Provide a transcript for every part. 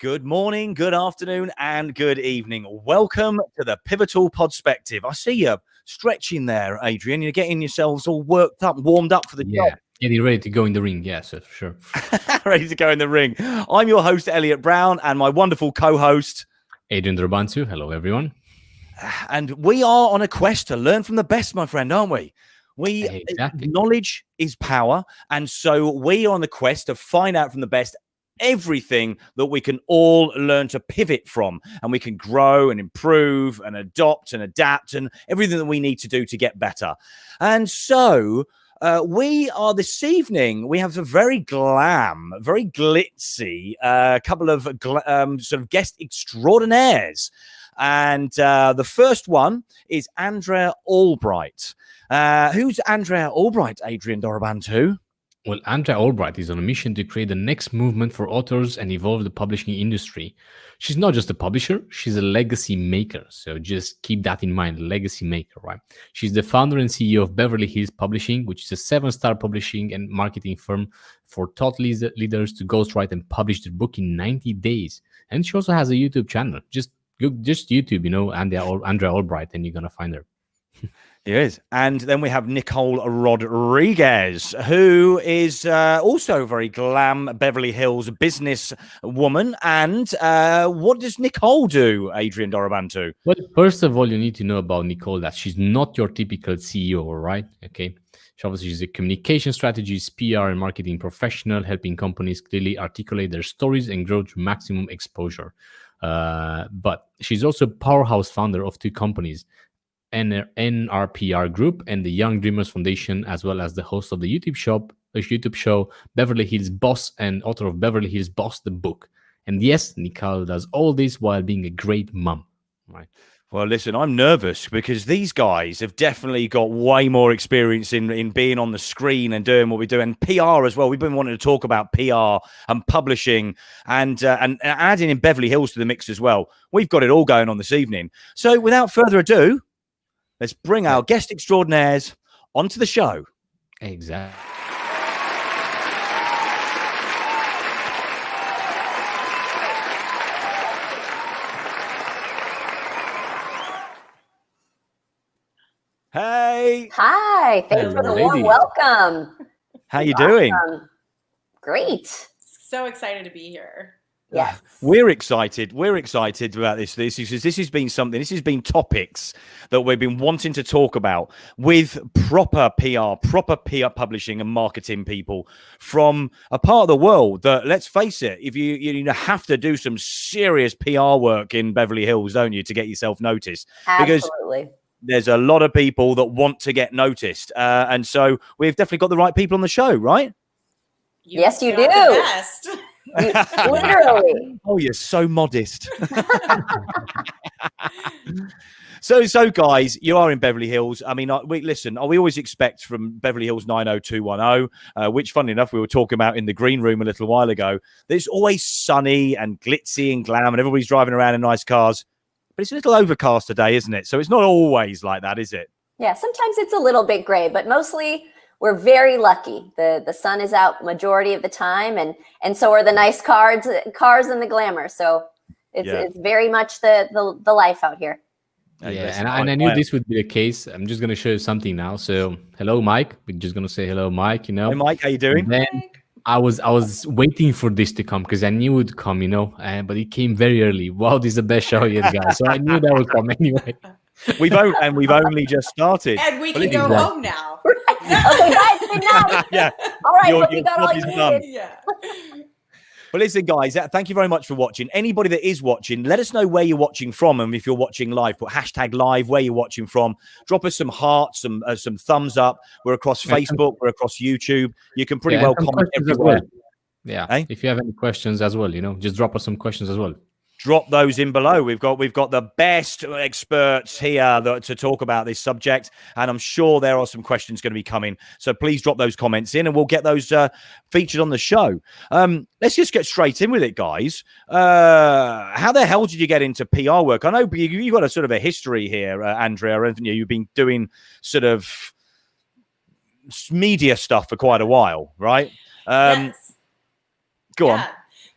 Good morning, good afternoon, and good evening. Welcome to the Pivotal Podspective. I see you stretching there, Adrian. You're getting yourselves all worked up, warmed up for the job. Getting ready to go in the ring. Yeah, so for sure. Ready to go in the ring. I'm your host, Elliot Brown, and my wonderful co-host, Adrian Durbantu. Hello, everyone. And we are on a quest to learn from the best, my friend, aren't we? Exactly. Knowledge is power, and so we are on the quest to find out from the best everything that we can all learn to pivot from, and we can grow and improve and adopt and adapt and everything that we need to do to get better. And so we are this evening, we have a very glam, very glitzy couple of sort of guest extraordinaires. And the first one is Andrea Albright. Who's Andrea Albright, Adrian Dorobantu? Well, Andrea Albright is on a mission to create the next movement for authors and evolve the publishing industry. She's not just a publisher, she's a legacy maker. So just keep that in mind, legacy maker, right? She's the founder and CEO of Beverly Hills Publishing, which is a 7-star publishing and marketing firm for thought leaders to ghostwrite and publish their book in 90 days. And she also has a YouTube channel. Just YouTube, Andrea Albright, and you're going to find her. Yes. And then we have Nicole Rodrigues, who is also a very glam Beverly Hills business woman. And what does Nicole do, Adrian Dorobantu? Well, first of all, you need to know about Nicole that she's not your typical CEO, right? Okay. She's a communication strategist, PR and marketing professional, helping companies clearly articulate their stories and grow to maximum exposure. But she's also a powerhouse founder of 2 companies, NRPR Group and the Young Dreamers Foundation, as well as the host of the YouTube show Beverly Hills Boss, and author of Beverly Hills Boss, the book. And yes, Nicole does all this while being a great mom, right? Well, listen, I'm nervous because these guys have definitely got way more experience in being on the screen and doing what we do, and PR as well. We've been wanting to talk about PR and publishing and adding in Beverly Hills to the mix as well. We've got it all going on this evening. So without further ado, let's bring our guest extraordinaires onto the show. Exactly. Hey. Hi. Thanks for the warm welcome. How you doing? Great. So excited to be here. Yes. We're excited. We're excited about this. This has been topics that we've been wanting to talk about with proper PR publishing and marketing people from a part of the world that, let's face it, if you have to do some serious PR work in Beverly Hills, don't you, to get yourself noticed? Absolutely. Because there's a lot of people that want to get noticed. And so we've definitely got the right people on the show, right? Yes, you do. Literally. Oh, you're so modest. So guys, you are in Beverly Hills. I mean, we always expect from Beverly Hills 90210, which, funnily enough, we were talking about in the green room a little while ago, that it's always sunny and glitzy and glam and everybody's driving around in nice cars. But it's a little overcast today, isn't it? So it's not always like that, is it? Yeah, sometimes it's a little bit gray, but mostly we're very lucky. The sun is out majority of the time, and so are the nice cars and the glamour. So it's very much the life out here. Yeah, and I knew this would be the case. I'm just going to show you something now. So hello, Mike. We're just going to say hello, Mike. Hey, Mike, how you doing? And then I was waiting for this to come because I knew it would come, but it came very early. Wow, this is the best show yet, guys. So I knew that would come anyway. We've only just started, and we can go home now. Okay, guys, good night. Yeah. All right, we got all you needed. Yeah. But listen, guys, thank you very much for watching. Anybody that is watching, let us know where you're watching from, and if you're watching live, put #live where you're watching from. Drop us some hearts, some thumbs up. We're across Facebook, we're across YouTube. You can pretty well comment everywhere. Yeah, if you have any questions as well, just drop us some questions as well. Drop those in below. We've got the best experts here to talk about this subject, and I'm sure there are some questions going to be coming. So please drop those comments in, and we'll get those featured on the show. Let's just get straight in with it, guys. How the hell did you get into PR work? I know you've got a sort of a history here, Andrea, haven't you? You've been doing sort of media stuff for quite a while, right? Yes. Go on.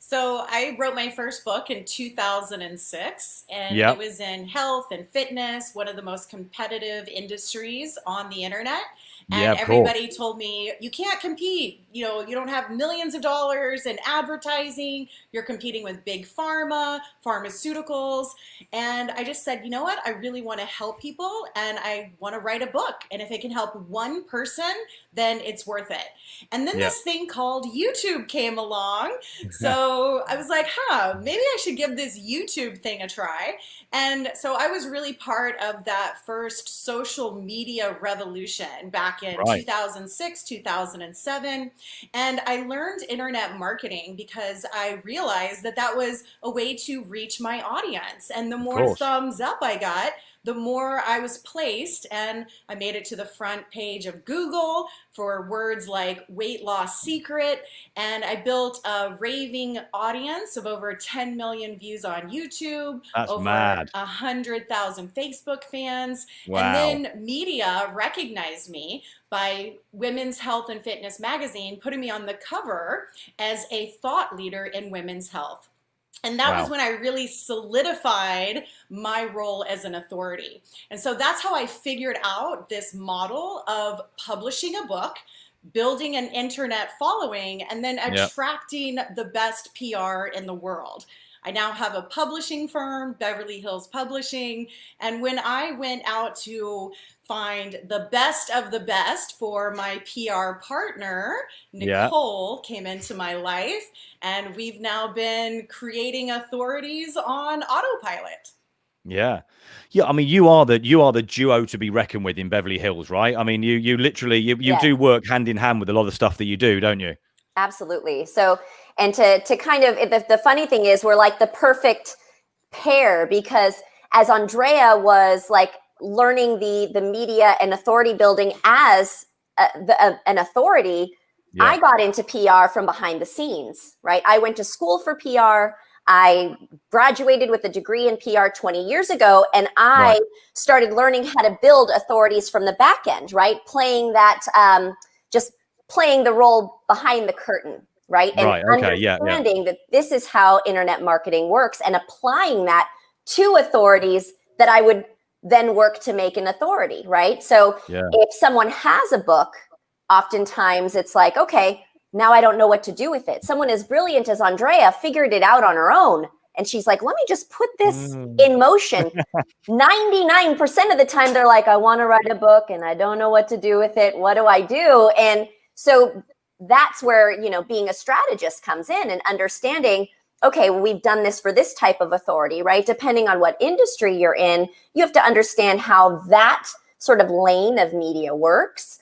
So I wrote my first book in 2006, and Yep. it was in health and fitness, one of the most competitive industries on the internet. And Yeah, of course. everybody told me, you can't compete. You know, you don't have millions of dollars in advertising. You're competing with big pharma, pharmaceuticals. And I just said, you know what? I really want to help people, and I want to write a book. And if it can help one person, then it's worth it. And then Yep. this thing called YouTube came along. So I was like, maybe I should give this YouTube thing a try. And so I was really part of that first social media revolution back in Right. 2006, 2007. And I learned internet marketing because I realized that that was a way to reach my audience. And the more course. thumbs up I got, the more I was placed, and I made it to the front page of Google for words like weight loss secret, and I built a raving audience of over 10 million views on YouTube, That's over mad. 100,000 Facebook fans, Wow. and then media recognized me by Women's Health and Fitness magazine, putting me on the cover as a thought leader in women's health. And that Wow. was when I really solidified my role as an authority. And so that's how I figured out this model of publishing a book, building an internet following, and then attracting the best PR in the world. I now have a publishing firm, Beverly Hills Publishing. And when I went out to find the best of the best for my PR partner, Nicole came into my life, and we've now been creating authorities on autopilot. Yeah. I mean, you are the duo to be reckoned with in Beverly Hills, right? I mean, you literally Yes. do work hand in hand with a lot of the stuff that you do, don't you? Absolutely. So, and to kind of, the funny thing is we're like the perfect pair, because as Andrea was like learning the media and authority building as an authority, I got into PR from behind the scenes, right? I went to school for PR. I graduated with a degree in PR 20 years ago, and I started learning how to build authorities from the back end, right? Playing that, just playing the role behind the curtain, right? And understanding that this is how internet marketing works, and applying that to authorities that I would then work to make an authority, right? So if someone has a book, oftentimes it's like, okay, now I don't know what to do with it. Someone as brilliant as Andrea figured it out on her own. And she's like, let me just put this in motion. 99% of the time, they're like, I want to write a book and I don't know what to do with it. What do I do? And so that's where, you know, being a strategist comes in, and understanding, okay, well, we've done this for this type of authority, right? Depending on what industry you're in, you have to understand how that sort of lane of media works.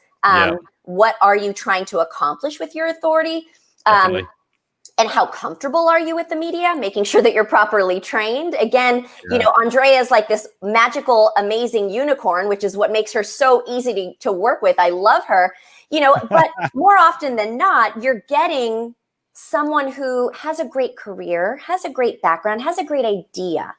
What are you trying to accomplish with your authority? And how comfortable are you with the media? Making sure that you're properly trained. Again, you know, Andrea is like this magical, amazing unicorn, which is what makes her so easy to work with. I love her, you know, but more often than not, you're getting someone who has a great career, has a great background, has a great idea,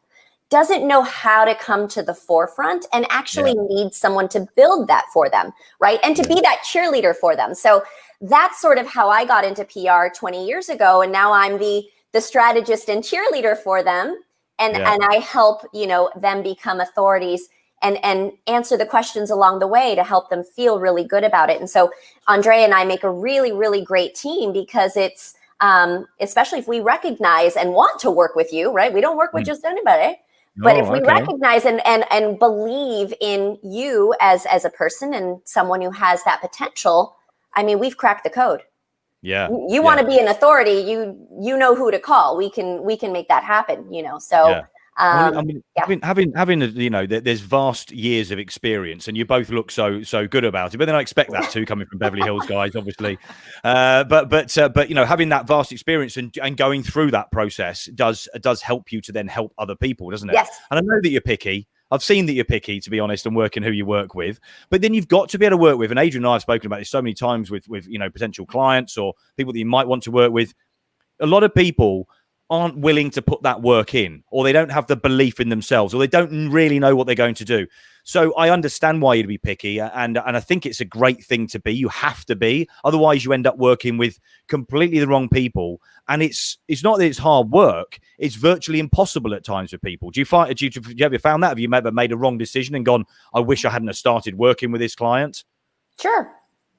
doesn't know how to come to the forefront, and actually needs someone to build that for them, right? And to be that cheerleader for them. So that's sort of how I got into PR 20 years ago. And now I'm the strategist and cheerleader for them. And I help, you know, them become authorities and answer the questions along the way to help them feel really good about it. And so Andrea and I make a really, really great team, because it's, especially if we recognize and want to work with you, right? We don't work with just anybody. But if we recognize and believe in you as a person and someone who has that potential, I mean, we've cracked the code. You want to be an authority, you know who to call. We can make that happen, you know. So I mean, having you know, there's vast years of experience, and you both look so good about it. But then I expect that too, coming from Beverly Hills guys, obviously. But you know, having that vast experience and going through that process does help you to then help other people, doesn't it? Yes. And I know that you're picky. I've seen that you're picky, to be honest, and working who you work with. But then you've got to be able to work with, and Adrian and I have spoken about this so many times with you know, potential clients or people that you might want to work with. A lot of people aren't willing to put that work in, or they don't have the belief in themselves, or they don't really know what they're going to do. So I understand why you'd be picky, and I think it's a great thing to be. You have to be, otherwise you end up working with completely the wrong people. And it's not that it's hard work; it's virtually impossible at times for people. Do you ever found that? Have you ever made a wrong decision and gone, "I wish I hadn't have started working with this client"? Sure.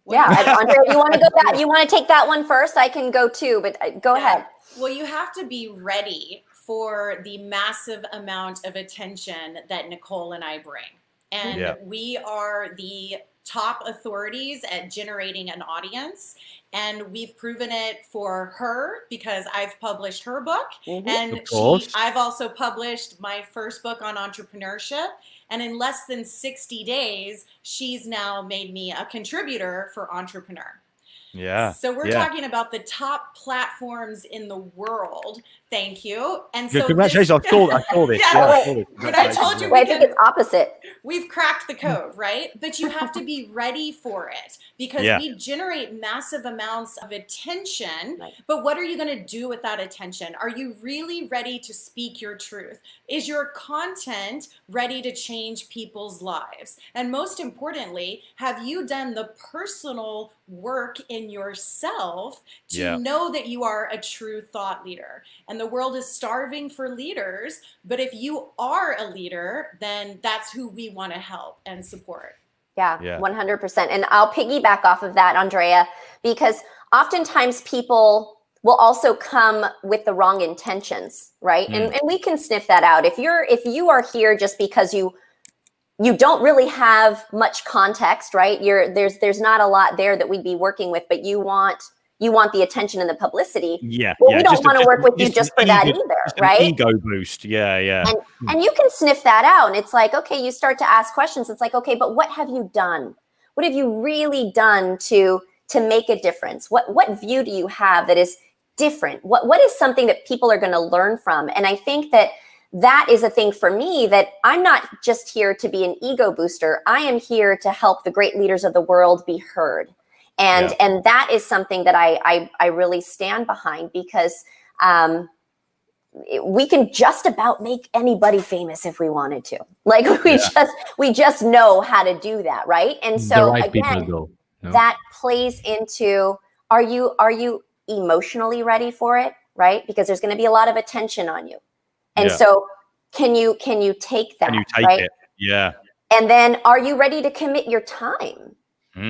Yeah, Andrea, you want to go that? You want to take that one first? I can go too, but go ahead. Well, you have to be ready for the massive amount of attention that Nicole and I bring. And we are the top authorities at generating an audience. And we've proven it for her because I've published her book. And I've also published my first book on entrepreneurship. And in less than 60 days, she's now made me a contributor for Entrepreneur. Yeah. So we're talking about the top platforms in the world. Thank you. And so congratulations. I saw this. But I told you I think it's opposite. We've cracked the code, right? But you have to be ready for it because we generate massive amounts of attention. Right. But what are you going to do with that attention? Are you really ready to speak your truth? Is your content ready to change people's lives? And most importantly, have you done the personal work in yourself to know that you are a true thought leader? And the world is starving for leaders. But if you are a leader, then that's who we want to help and support. Yeah, 100%. And I'll piggyback off of that, Andrea, because oftentimes people will also come with the wrong intentions, right? And we can sniff that out. If you are here just because you don't really have much context, right? There's not a lot there that we'd be working with, but you want the attention and the publicity. Well, we don't want to work with you just for that either, right? Ego boost. And you can sniff that out. And it's like, okay, you start to ask questions. It's like, okay, but what have you done? What have you really done to make a difference? What view do you have that is different? What is something that people are going to learn from? And I think that is a thing for me, that I'm not just here to be an ego booster. I am here to help the great leaders of the world be heard. And that is something that I really stand behind, because we can just about make anybody famous if we wanted to. Like we just know how to do that, right? And so again, that plays into, are you emotionally ready for it, right? Because there's going to be a lot of attention on you. And so can you take that? Can you take it? Yeah. And then are you ready to commit your time?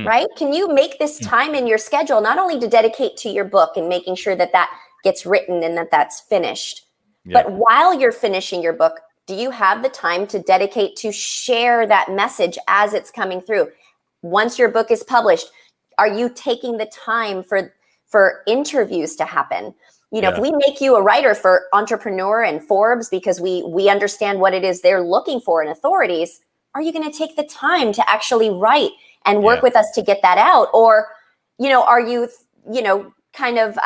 Right? Can you make this time in your schedule, not only to dedicate to your book and making sure that gets written and that's finished, but while you're finishing your book, do you have the time to dedicate to share that message as it's coming through? Once your book is published, are you taking the time for interviews to happen? You know, if we make you a writer for Entrepreneur and Forbes because we understand what it is they're looking for in authorities, are you going to take the time to actually write and work with us to get that out? Or, are you, kind of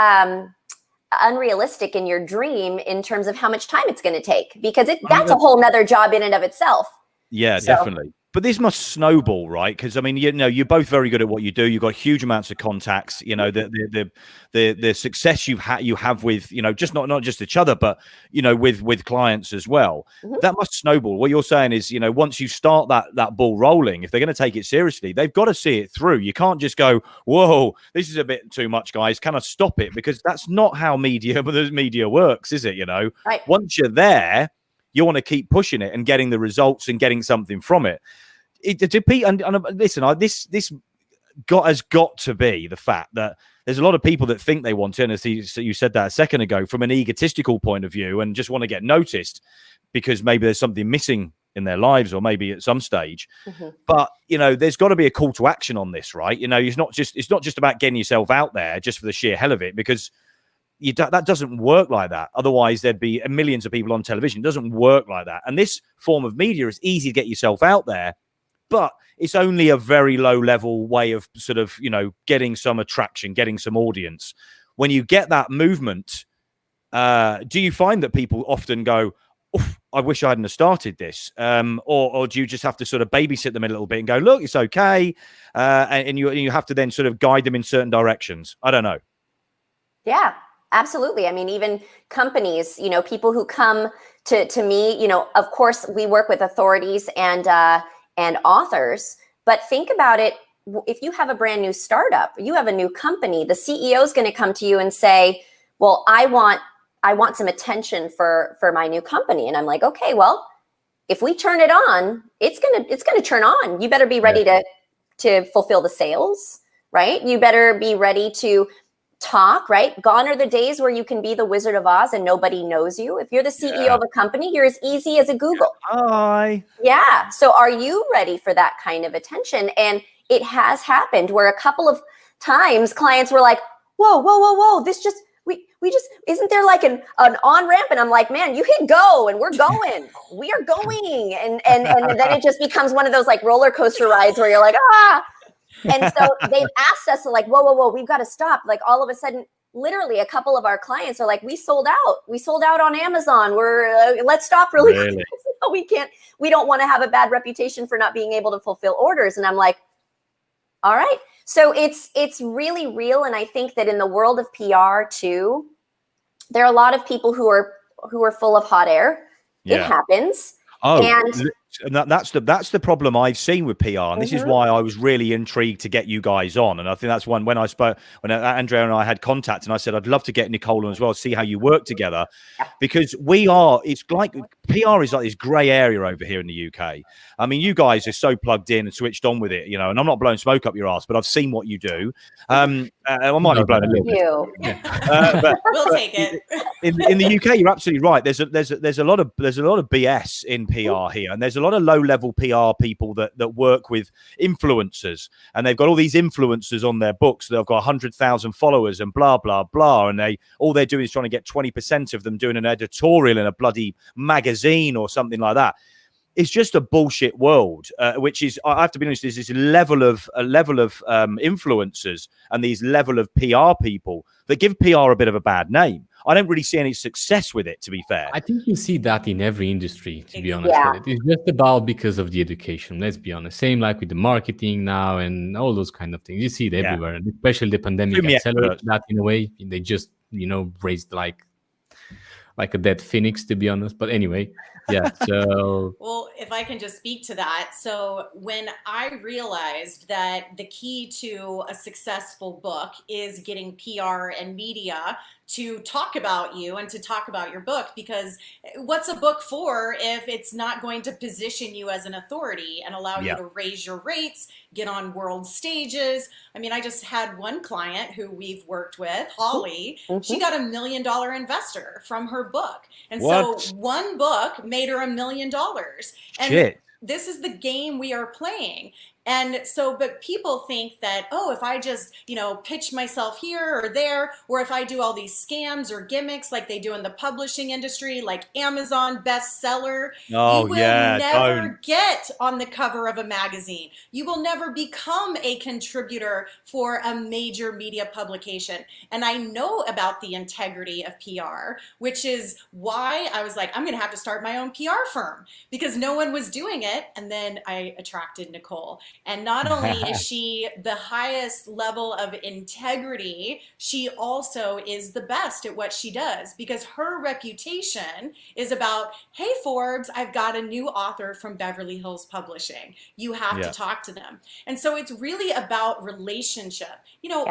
unrealistic in your dream in terms of how much time it's going to take? Because that's a whole nother job in and of itself. Yeah, definitely. But this must snowball, right? Because I mean, you're both very good at what you do. You've got huge amounts of contacts. The success you have with just not just each other, but with clients as well. That must snowball. What you're saying is, once you start that ball rolling, if they're going to take it seriously, they've got to see it through. You can't just go, "Whoa, this is a bit too much, guys. Can I stop it?" Because that's not how media works, is it? Right. Once you're there, you want to keep pushing it and getting the results and getting something from it. Listen, this has got to be the fact that there's a lot of people that think they want it, and as you said that a second ago, from an egotistical point of view, and just want to get noticed because maybe there's something missing in their lives, or maybe at some stage. But there's got to be a call to action on this, right? It's not just about getting yourself out there just for the sheer hell of it, because that doesn't work like that. Otherwise, there'd be millions of people on television. It doesn't work like that. And this form of media is easy to get yourself out there, but it's only a very low level way of sort of, getting some attraction, getting some audience. When you get that movement, do you find that people often go, "Oof, I wish I hadn't have started this"? Or do you just have to sort of babysit them a little bit and go, "Look, it's okay," and you have to then sort of guide them in certain directions? I don't know. Yeah. Absolutely. I mean, even companies, people who come to me, of course, we work with authorities, and and authors. But think about it. If you have a brand new startup, you have a new company, the CEO is going to come to you and say, well, I want some attention for my new company. And I'm like, okay, well, if we turn it on, it's going to turn on. You better be ready to fulfill the sales, right? You better be ready to talk, right? Gone are the days where you can be the Wizard of Oz and nobody knows you. If you're the CEO of a company, you're as easy as a Google. Hi. Yeah. So are you ready for that kind of attention? And it has happened where a couple of times clients were like, whoa, this just, we just, isn't there like an on-ramp? And I'm like, man, you hit go and we're going, we are going. And then it just becomes one of those like roller coaster rides where you're like, ah. And so they've asked us to like, whoa, we've got to stop. Like all of a sudden, literally a couple of our clients are like, we sold out on Amazon. Let's stop really quick. We don't want to have a bad reputation for not being able to fulfill orders. And I'm like, all right. So it's really real. And I think that in the world of PR too, there are a lot of people who are full of hot air. Yeah. It happens. Oh, and that's the problem I've seen with PR, and this is why I was really intrigued to get you guys on. And I think that's when Andrea and I had contact, and I said I'd love to get Nicole on as well, see how you work together, because it's like PR is like this grey area over here in the UK. I mean, you guys are so plugged in and switched on with it, you know. And I'm not blowing smoke up your ass, but I've seen what you do. I might be blowing a little bit. But we'll take it. In the UK, you're absolutely right. There's a lot of BS in PR here, and there's a lot of low-level PR people that work with influencers, and they've got all these influencers on their books that have got 100,000 followers and blah blah blah, and all they're doing is trying to get 20% of them doing an editorial in a bloody magazine or something like that. It's just a bullshit world, which is, I have to be honest, there's this level of influencers and these level of PR people that give PR a bit of a bad name. I don't really see any success with it, to be fair. I think you see that in every industry, to be honest with it. It's just about because of the education, let's be honest. Same like with the marketing now and all those kind of things. You see it everywhere, and especially the pandemic accelerated that in a way. They just, raised like a dead phoenix, to be honest. But anyway, so well, if I can just speak to that. So when I realized that the key to a successful book is getting PR and media to talk about you and to talk about your book, because what's a book for if it's not going to position you as an authority and allow you to raise your rates, get on world stages? I mean, I just had one client who we've worked with, Holly. She got $1 million investor from her book. And so one book made her $1 million. And this is the game we are playing. And so, but people think that, oh, if I just, pitch myself here or there, or if I do all these scams or gimmicks like they do in the publishing industry, like Amazon Bestseller, you will never get on the cover of a magazine. You will never become a contributor for a major media publication. And I know about the integrity of PR, which is why I was like, I'm going to have to start my own PR firm, because no one was doing it. And then I attracted Nicole. And not only is she the highest level of integrity, she also is the best at what she does, because her reputation is about, hey, Forbes, I've got a new author from Beverly Hills Publishing. You have to talk to them. And so it's really about relationship.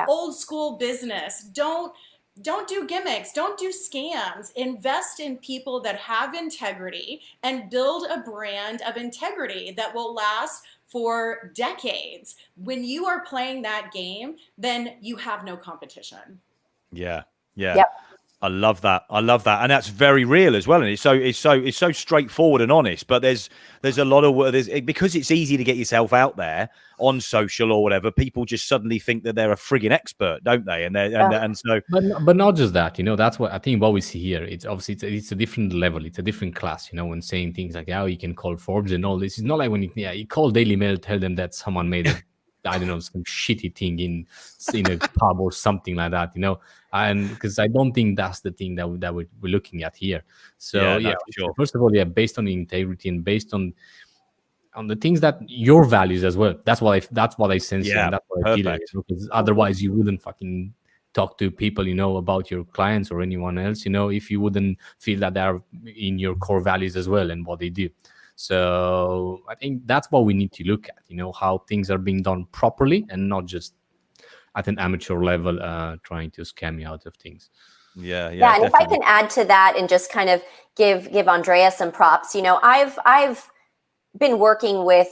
Old school business. Don't do gimmicks. Don't do scams. Invest in people that have integrity and build a brand of integrity that will last for decades. When you are playing that game, then you have no competition. Yeah. Yep. I love that. And that's very real as well. And it's so straightforward and honest, but there's a lot of because it's easy to get yourself out there on social or whatever. People just suddenly think that they're a frigging expert, don't they? And so, but not just that, that's what I think what we see here. It's obviously, it's a different level. It's a different class, when saying things like, you can call Forbes and all this. It's not like when you call Daily Mail, tell them that someone made it. I don't know, some shitty thing in a pub or something like that, and because I don't think that's the thing that we're looking at here. So sure. First of all, based on integrity and based on the things that your values as well. That's what I sense. Yeah, and that's what I feel like, because otherwise you wouldn't fucking talk to people, about your clients or anyone else, if you wouldn't feel that they're in your core values as well and what they do. So I think that's what we need to look at, how things are being done properly and not just at an amateur level trying to scam you out of things. Yeah, And definitely. if I can add to that and just kind of give Andrea some props, I've been working with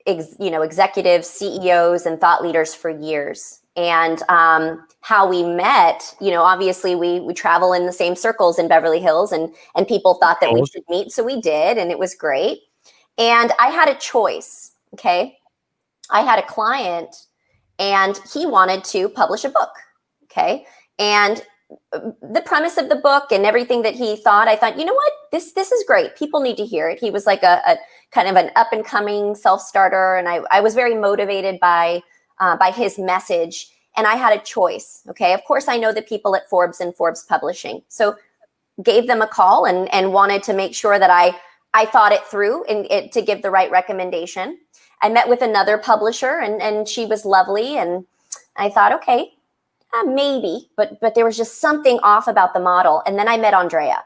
executives, CEOs, and thought leaders for years. And how we met, obviously we travel in the same circles in Beverly Hills, and people thought that we should meet, so we did, and it was great. And I had a choice. Okay, I had a client, and he wanted to publish a book. Okay, and the premise of the book and everything that he thought, I thought, you know what, this is great. People need to hear it. He was like a kind of an up and coming self-starter, and I was very motivated by his message, and I had a choice. Okay, of course, I know the people at Forbes and Forbes Publishing, so gave them a call and wanted to make sure that I thought it through and to give the right recommendation. I met with another publisher, and she was lovely, and I thought, okay, maybe, but there was just something off about the model. And then I met Andrea.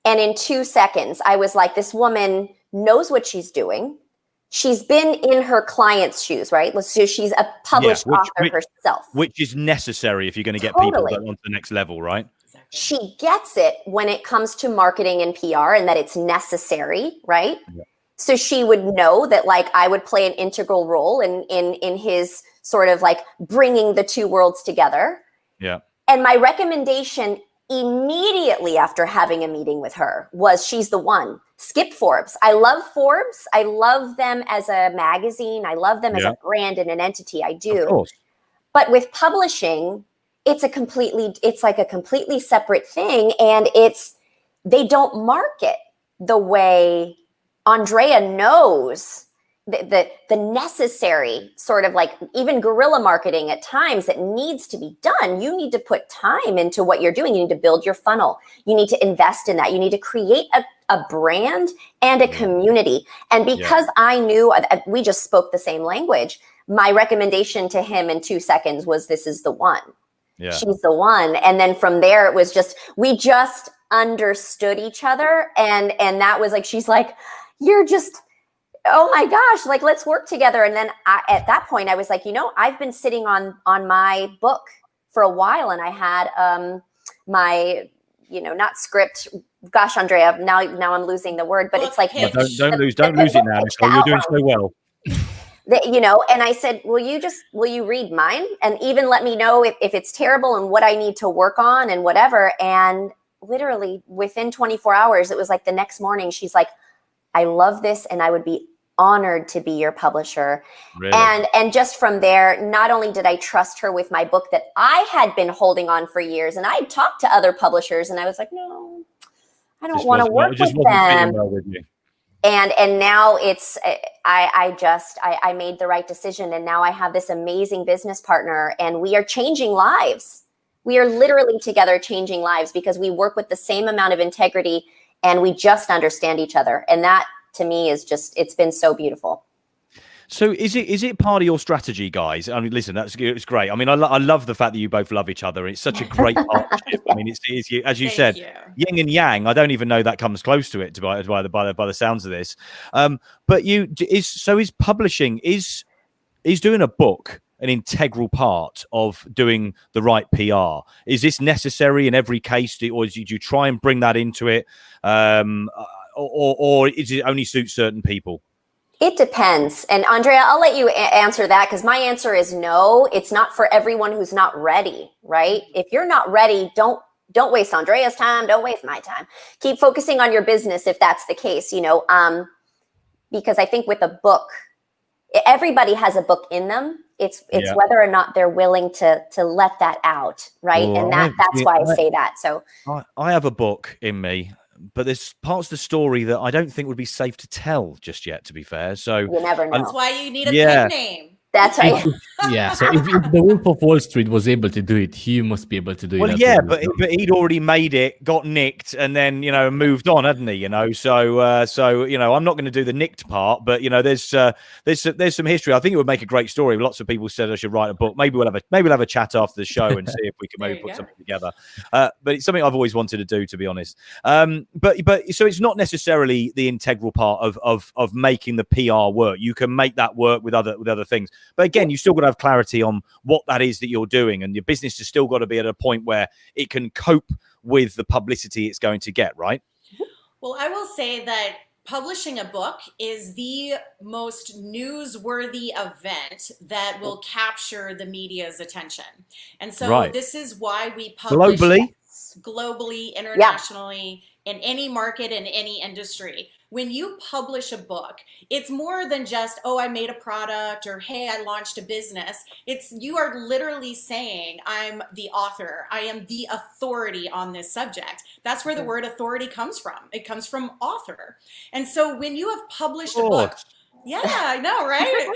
And in 2 seconds, I was like, this woman knows what she's doing. She's been in her client's shoes, right? So she's a published author herself. Which is necessary if you're going to get people onto the next level, right? She gets it when it comes to marketing and PR, and that it's necessary, right? Yeah. So she would know that, like, I would play an integral role in his sort of like bringing the two worlds together. Yeah. And my recommendation immediately after having a meeting with her was, she's the one. Skip Forbes. I love Forbes. I love them as a magazine. I love them as a brand and an entity. I do. Of course. But with publishing, it's like a completely separate thing. And they don't market the way Andrea knows the necessary sort of like even guerrilla marketing at times that needs to be done. You need to put time into what you're doing. You need to build your funnel. You need to invest in that. You need to create a brand and a community. And because I knew we just spoke the same language, my recommendation to him in 2 seconds was, this is the one. Yeah. She's the one. And then from there, it was just, we just understood each other. And that was like, she's like, you're just, oh my gosh, like, let's work together. And then at that point, I was like, I've been sitting on my book for a while, and I had my, not script. Gosh, Andrea, now I'm losing the word, but it's like, don't lose it now. Nicole. You're doing so well. And I said, will you read mine and even let me know if it's terrible and what I need to work on and whatever. And literally within 24 hours, it was like the next morning, she's like, I love this, and I would be honored to be your publisher. Really? And just from there, not only did I trust her with my book that I had been holding on for years, and I had talked to other publishers, and I was like, no, I don't want to work with them. Well with you. And now it's, I made the right decision, and now I have this amazing business partner, and we are changing lives. We are literally together changing lives because we work with the same amount of integrity, and we just understand each other. And that, to me, is just, it's been so beautiful. So is it part of your strategy, guys? I mean, listen, it's great. I mean, I love the fact that you both love each other. It's such a great partnership. I mean, it's as you said, yin and yang. I don't even know that comes close to it by the sounds of this. But is publishing, is doing a book an integral part of doing the right PR? Is this necessary in every case, or did you try and bring that into it, or is it only suit certain people? It depends. And Andrea, I'll let you answer that, because my answer is no. It's not for everyone who's not ready, right? If you're not ready, don't waste Andrea's time. Don't waste my time. Keep focusing on your business if that's the case, because I think with a book, everybody has a book in them. It's whether or not they're willing to let that out, right? Well, and that's why I say that. So I have a book in me, but there's parts of the story that I don't think would be safe to tell just yet, to be fair. So you never know. That's why you need a pen name. That's right. Yeah, so if the Wolf of Wall Street was able to do it, you must be able to do it. Well, as yeah, well. but he'd already made it, got nicked, and then moved on, hadn't he? So I'm not going to do the nicked part, but there's some history. I think it would make a great story. Lots of people said I should write a book. Maybe we'll have a chat after the show and see if we can maybe put something together. But it's something I've always wanted to do, to be honest. But so it's not necessarily the integral part of making the PR work. You can make that work with other things, but again, you still got to have clarity on what that is that you're doing, and your business has still got to be at a point where it can cope with the publicity it's going to get, right? Well, I will say that publishing a book is the most newsworthy event that will capture the media's attention. And so this is why we publish globally, internationally, in any market, in any industry. When you publish a book, it's more than just, oh, I made a product, or hey, I launched a business. You are literally saying, I'm the author. I am the authority on this subject. That's where the word authority comes from. It comes from author. And so when you have published a book, yeah, I know, right?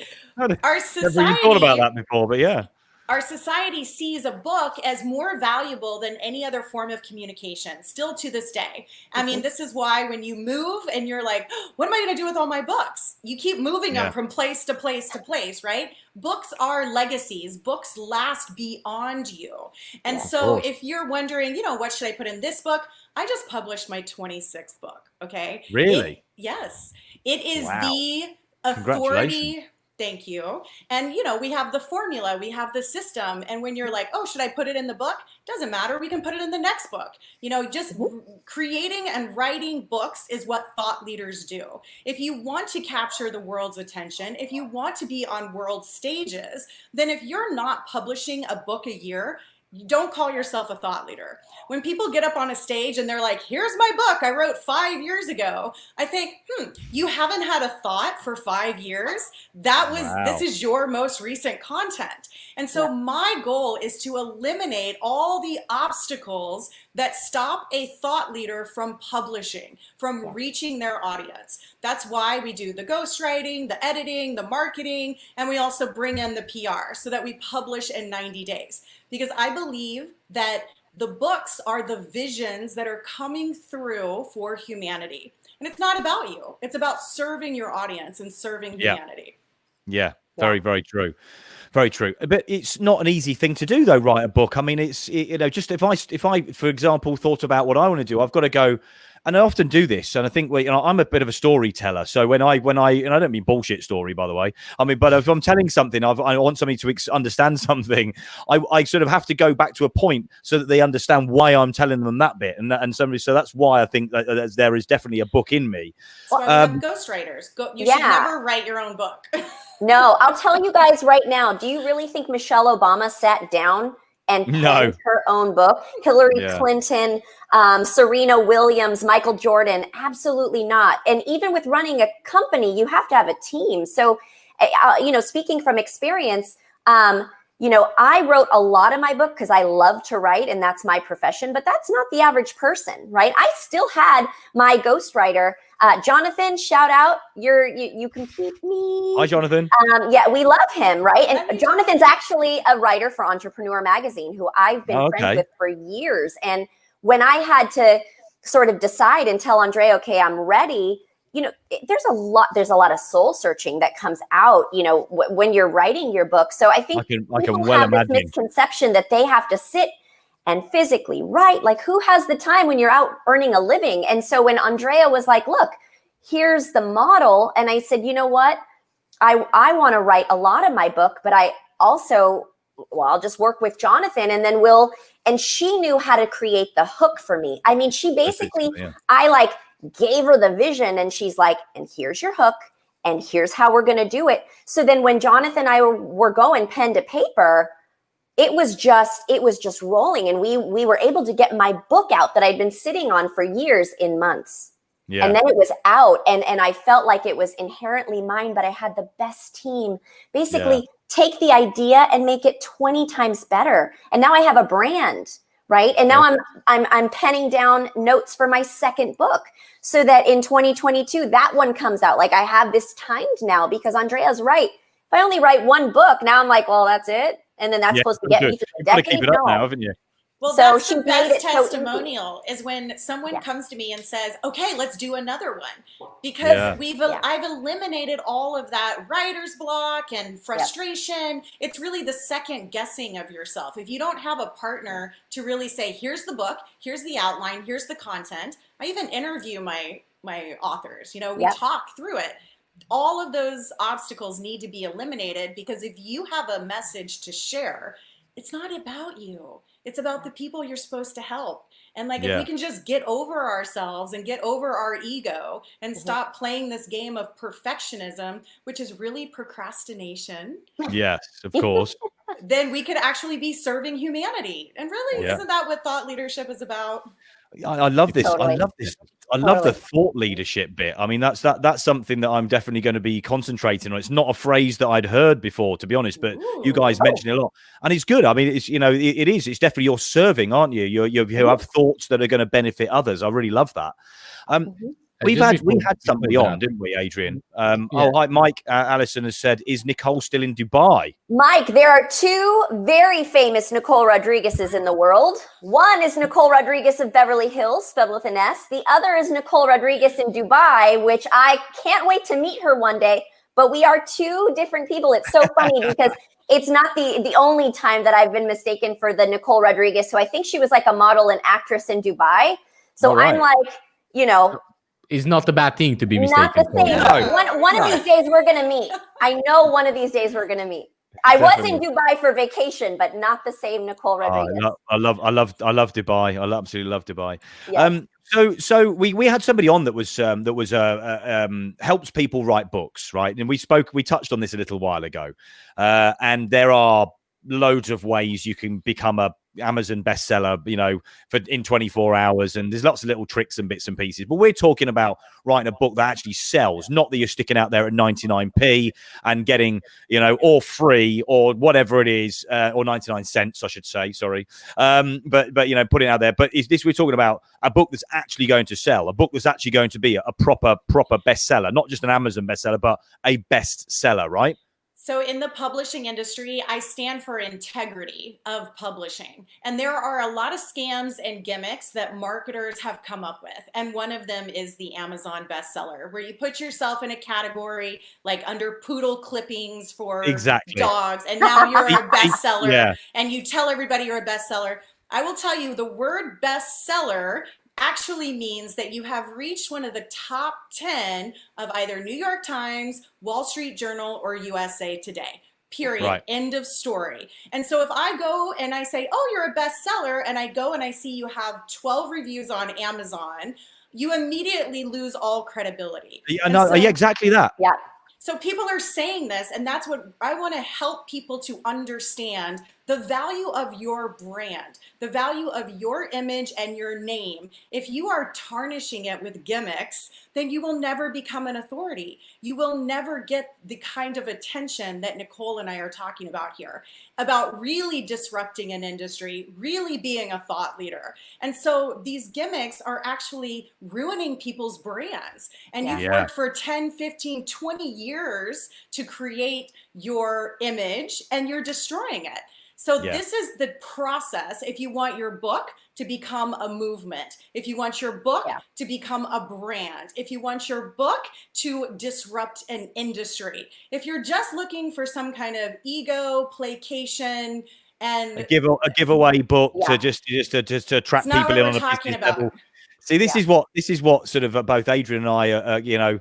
Our society, never even thought about that before, but yeah. Our society sees a book as more valuable than any other form of communication, still to this day. I mean, this is why when you move and you're like, what am I going to do with all my books? You keep moving them from place to place to place, right? Books are legacies. Books last beyond you. And so if you're wondering, what should I put in this book? I just published my 26th book, okay? Really? Yes. It is the authority. Thank you. And, we have the formula, we have the system. And when you're like, oh, should I put it in the book? Doesn't matter. We can put it in the next book. Just creating and writing books is what thought leaders do. If you want to capture the world's attention, if you want to be on world stages, then if you're not publishing a book a year, you don't call yourself a thought leader. When people get up on a stage and they're like, here's my book I wrote 5 years ago, I think, you haven't had a thought for 5 years. This is your most recent content. And so my goal is to eliminate all the obstacles that stop a thought leader from publishing, from reaching their audience. That's why we do the ghostwriting, the editing, the marketing, and we also bring in the PR so that we publish in 90 days. Because I believe that the books are the visions that are coming through for humanity. And it's not about you. It's about serving your audience and serving humanity. Yeah, very, very true. Very true. But it's not an easy thing to do, though, write a book. I mean, just if I, for example, thought about what I want to do, I've got to go. And I often do this, and I think I'm a bit of a storyteller. So when I and I don't mean bullshit story, by the way. I mean, but if I'm telling something, I want somebody to understand something. I sort of have to go back to a point so that they understand why I'm telling them that bit, so that's why I think that there is definitely a book in me. So we have ghostwriters. You should never write your own book. No, I'll tell you guys right now. Do you really think Michelle Obama sat down and penned her own book? Hillary Clinton, Serena Williams, Michael Jordan, absolutely not. And even with running a company, you have to have a team. So, speaking from experience, I wrote a lot of my book because I love to write and that's my profession, but that's not the average person, right? I still had my ghostwriter, Jonathan, shout out, you complete me. Hi, Jonathan. We love him, right? And Jonathan's actually a writer for Entrepreneur Magazine, who I've been friends with for years. And when I had to sort of decide and tell Andrea, okay, I'm ready, there's a lot of soul searching that comes out, when you're writing your book. So I think people have this misconception that they have to sit and physically write. Like, who has the time when you're out earning a living? And so when Andrea was like, look, here's the model. And I said, you know what? I want to write a lot of my book, but I also, I'll just work with Jonathan and then and she knew how to create the hook for me. I mean, she basically, I gave her the vision and she's like, and here's your hook and here's how we're going to do it. So then when Jonathan and I were going pen to paper, it was just rolling. And we were able to get my book out that I'd been sitting on for years in months. Yeah. And then it was out and I felt like it was inherently mine, but I had the best team basically take the idea and make it 20 times better. And now I have a brand, right? And now I'm penning down notes for my second book so that in 2022, that one comes out. Like, I have this timed now because Andrea's right. I only write one book, now I'm like, well, that's it. And then that's supposed to get me through the You've got to decade. keep it up now, haven't you? Well, So that's she the made best it so easy. testimonial is when someone comes to me and says, okay, let's do another one. Because I've eliminated all of that writer's block and frustration. It's really the second guessing of yourself. If you don't have a partner to really say, here's the book, here's the outline, here's the content. I even interview my authors, you know, we talk through it. All of those obstacles need to be eliminated, because if you have a message to share, it's not about you. It's about the people you're supposed to help. And like, if we can just get over ourselves and get over our ego and stop playing this game of perfectionism, which is really procrastination. Yes, of course. Then we could actually be serving humanity. And really, isn't that what thought leadership is about? I love this. Totally. I love this. I love the thought leadership bit. I mean, that's something that I'm definitely going to be concentrating on. It's not a phrase that I'd heard before, to be honest, but you guys mention it a lot, and it's good. I mean, it's, you know, it is. It's definitely, you're serving, aren't you? You have thoughts that are going to benefit others. I really love that. We had somebody on, didn't we, Adrian? Oh, hi, Mike. Allison has said, is Nicole still in Dubai? Mike, there are two very famous Nicole Rodriguez's in the world. One is Nicole Rodrigues of Beverly Hills, spelled with an S. The other is Nicole Rodrigues in Dubai, which I can't wait to meet her one day. But we are two different people. It's so funny because it's not the only time that I've been mistaken for the Nicole Rodrigues. So I think she was like a model and actress in Dubai. So I'm like, you know. It's not a bad thing to be mistaken. Not the same. One of these days we're going to meet. I know one of these days we're going to meet. I was in Dubai for vacation, but not the same Nicole Rodrigues. I love Dubai. I absolutely love Dubai. Yes. So we had somebody on that was helps people write books, right? And we touched on this a little while ago, and there are loads of ways you can become a Amazon bestseller, you know, in 24 hours, and there's lots of little tricks and bits and pieces, but we're talking about writing a book that actually sells, not that you're sticking out there at 99p and getting, you know, or free or whatever it is, or 99 cents, I should say, sorry, but you know, putting it out there. But is this, we're talking about a book that's actually going to sell, a book that's actually going to be a proper bestseller, not just an Amazon bestseller, but a bestseller, right? So in the publishing industry, I stand for integrity of publishing. And there are a lot of scams and gimmicks that marketers have come up with. And one of them is the Amazon bestseller, where you put yourself in a category like under poodle clippings for dogs. And now you're a bestseller and you tell everybody you're a bestseller. I will tell you, the word bestseller actually means that you have reached one of the top 10 of either New York Times, Wall Street Journal, or USA Today. Period. Right. End of story. And so if I go and I say, oh, you're a bestseller, and I go and I see you have 12 reviews on Amazon, you immediately lose all credibility. Yeah, exactly that. Yeah. So people are saying this, and that's what I want to help people to understand: the value of your brand, the value of your image and your name. If you are tarnishing it with gimmicks, then you will never become an authority. You will never get the kind of attention that Nicole and I are talking about here, about really disrupting an industry, really being a thought leader. And so these gimmicks are actually ruining people's brands. And you've worked for 10, 15, 20 years to create your image, and you're destroying it. So this is the process. If you want your book to become a movement, if you want your book to become a brand, if you want your book to disrupt an industry, if you're just looking for some kind of ego, placation, and a giveaway book to just to attract people in on a business level. See, this is what sort of both Adrian and I are, you know,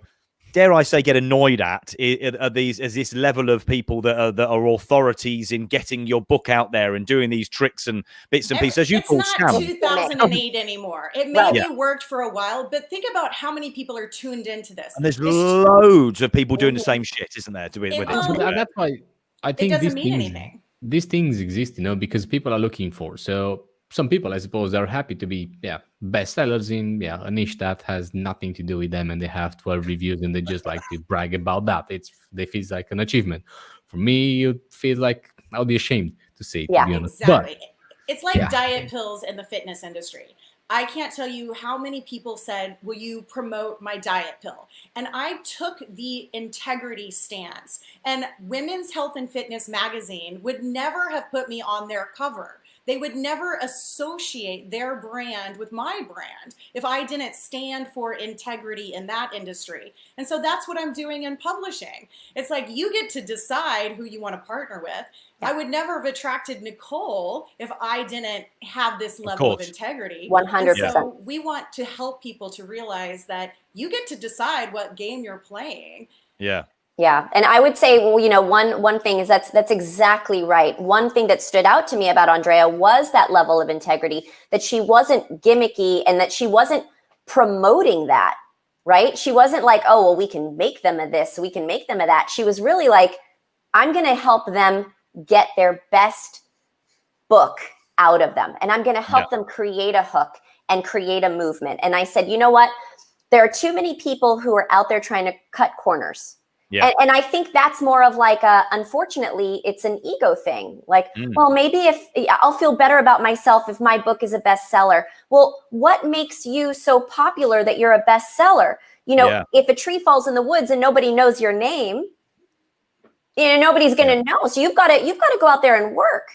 dare I say, get annoyed at this level of people that are authorities in getting your book out there and doing these tricks and bits and pieces. As you call scam. It's not 2008 anymore. It maybe worked for a while, but think about how many people are tuned into this. And there's loads of people doing the same shit, isn't there? With it. That's why I think it doesn't mean anything. These things exist, you know, because people are looking for. So some people, I suppose, are happy to be bestsellers in a niche that has nothing to do with them, and they have 12 reviews and they just like to brag about that. They feel like an achievement. For me, it feels like I would be ashamed to say it, to be honest. Exactly. It's like diet pills in the fitness industry. I can't tell you how many people said, will you promote my diet pill? And I took the integrity stance. And Women's Health and Fitness magazine would never have put me on their cover. They would never associate their brand with my brand if I didn't stand for integrity in that industry. And so that's what I'm doing in publishing. It's like, you get to decide who you want to partner with. I would never have attracted Nicole if I didn't have this level of integrity. 100%. So we want to help people to realize that you get to decide what game you're playing. Yeah. Yeah. And I would say, well, you know, one thing is that's exactly right. One thing that stood out to me about Andrea was that level of integrity, that she wasn't gimmicky and that she wasn't promoting that, right? She wasn't like, oh, well, we can make them of this, we can make them of that. She was really like, I'm going to help them get their best book out of them. And I'm going to help them create a hook and create a movement. And I said, you know what? There are too many people who are out there trying to cut corners. Yeah. And I think that's more of like unfortunately, it's an ego thing. Like, well, maybe if I'll feel better about myself if my book is a bestseller. Well, what makes you so popular that you're a bestseller? You know, if a tree falls in the woods and nobody knows your name, you know, nobody's going to know. So you've got to go out there and work.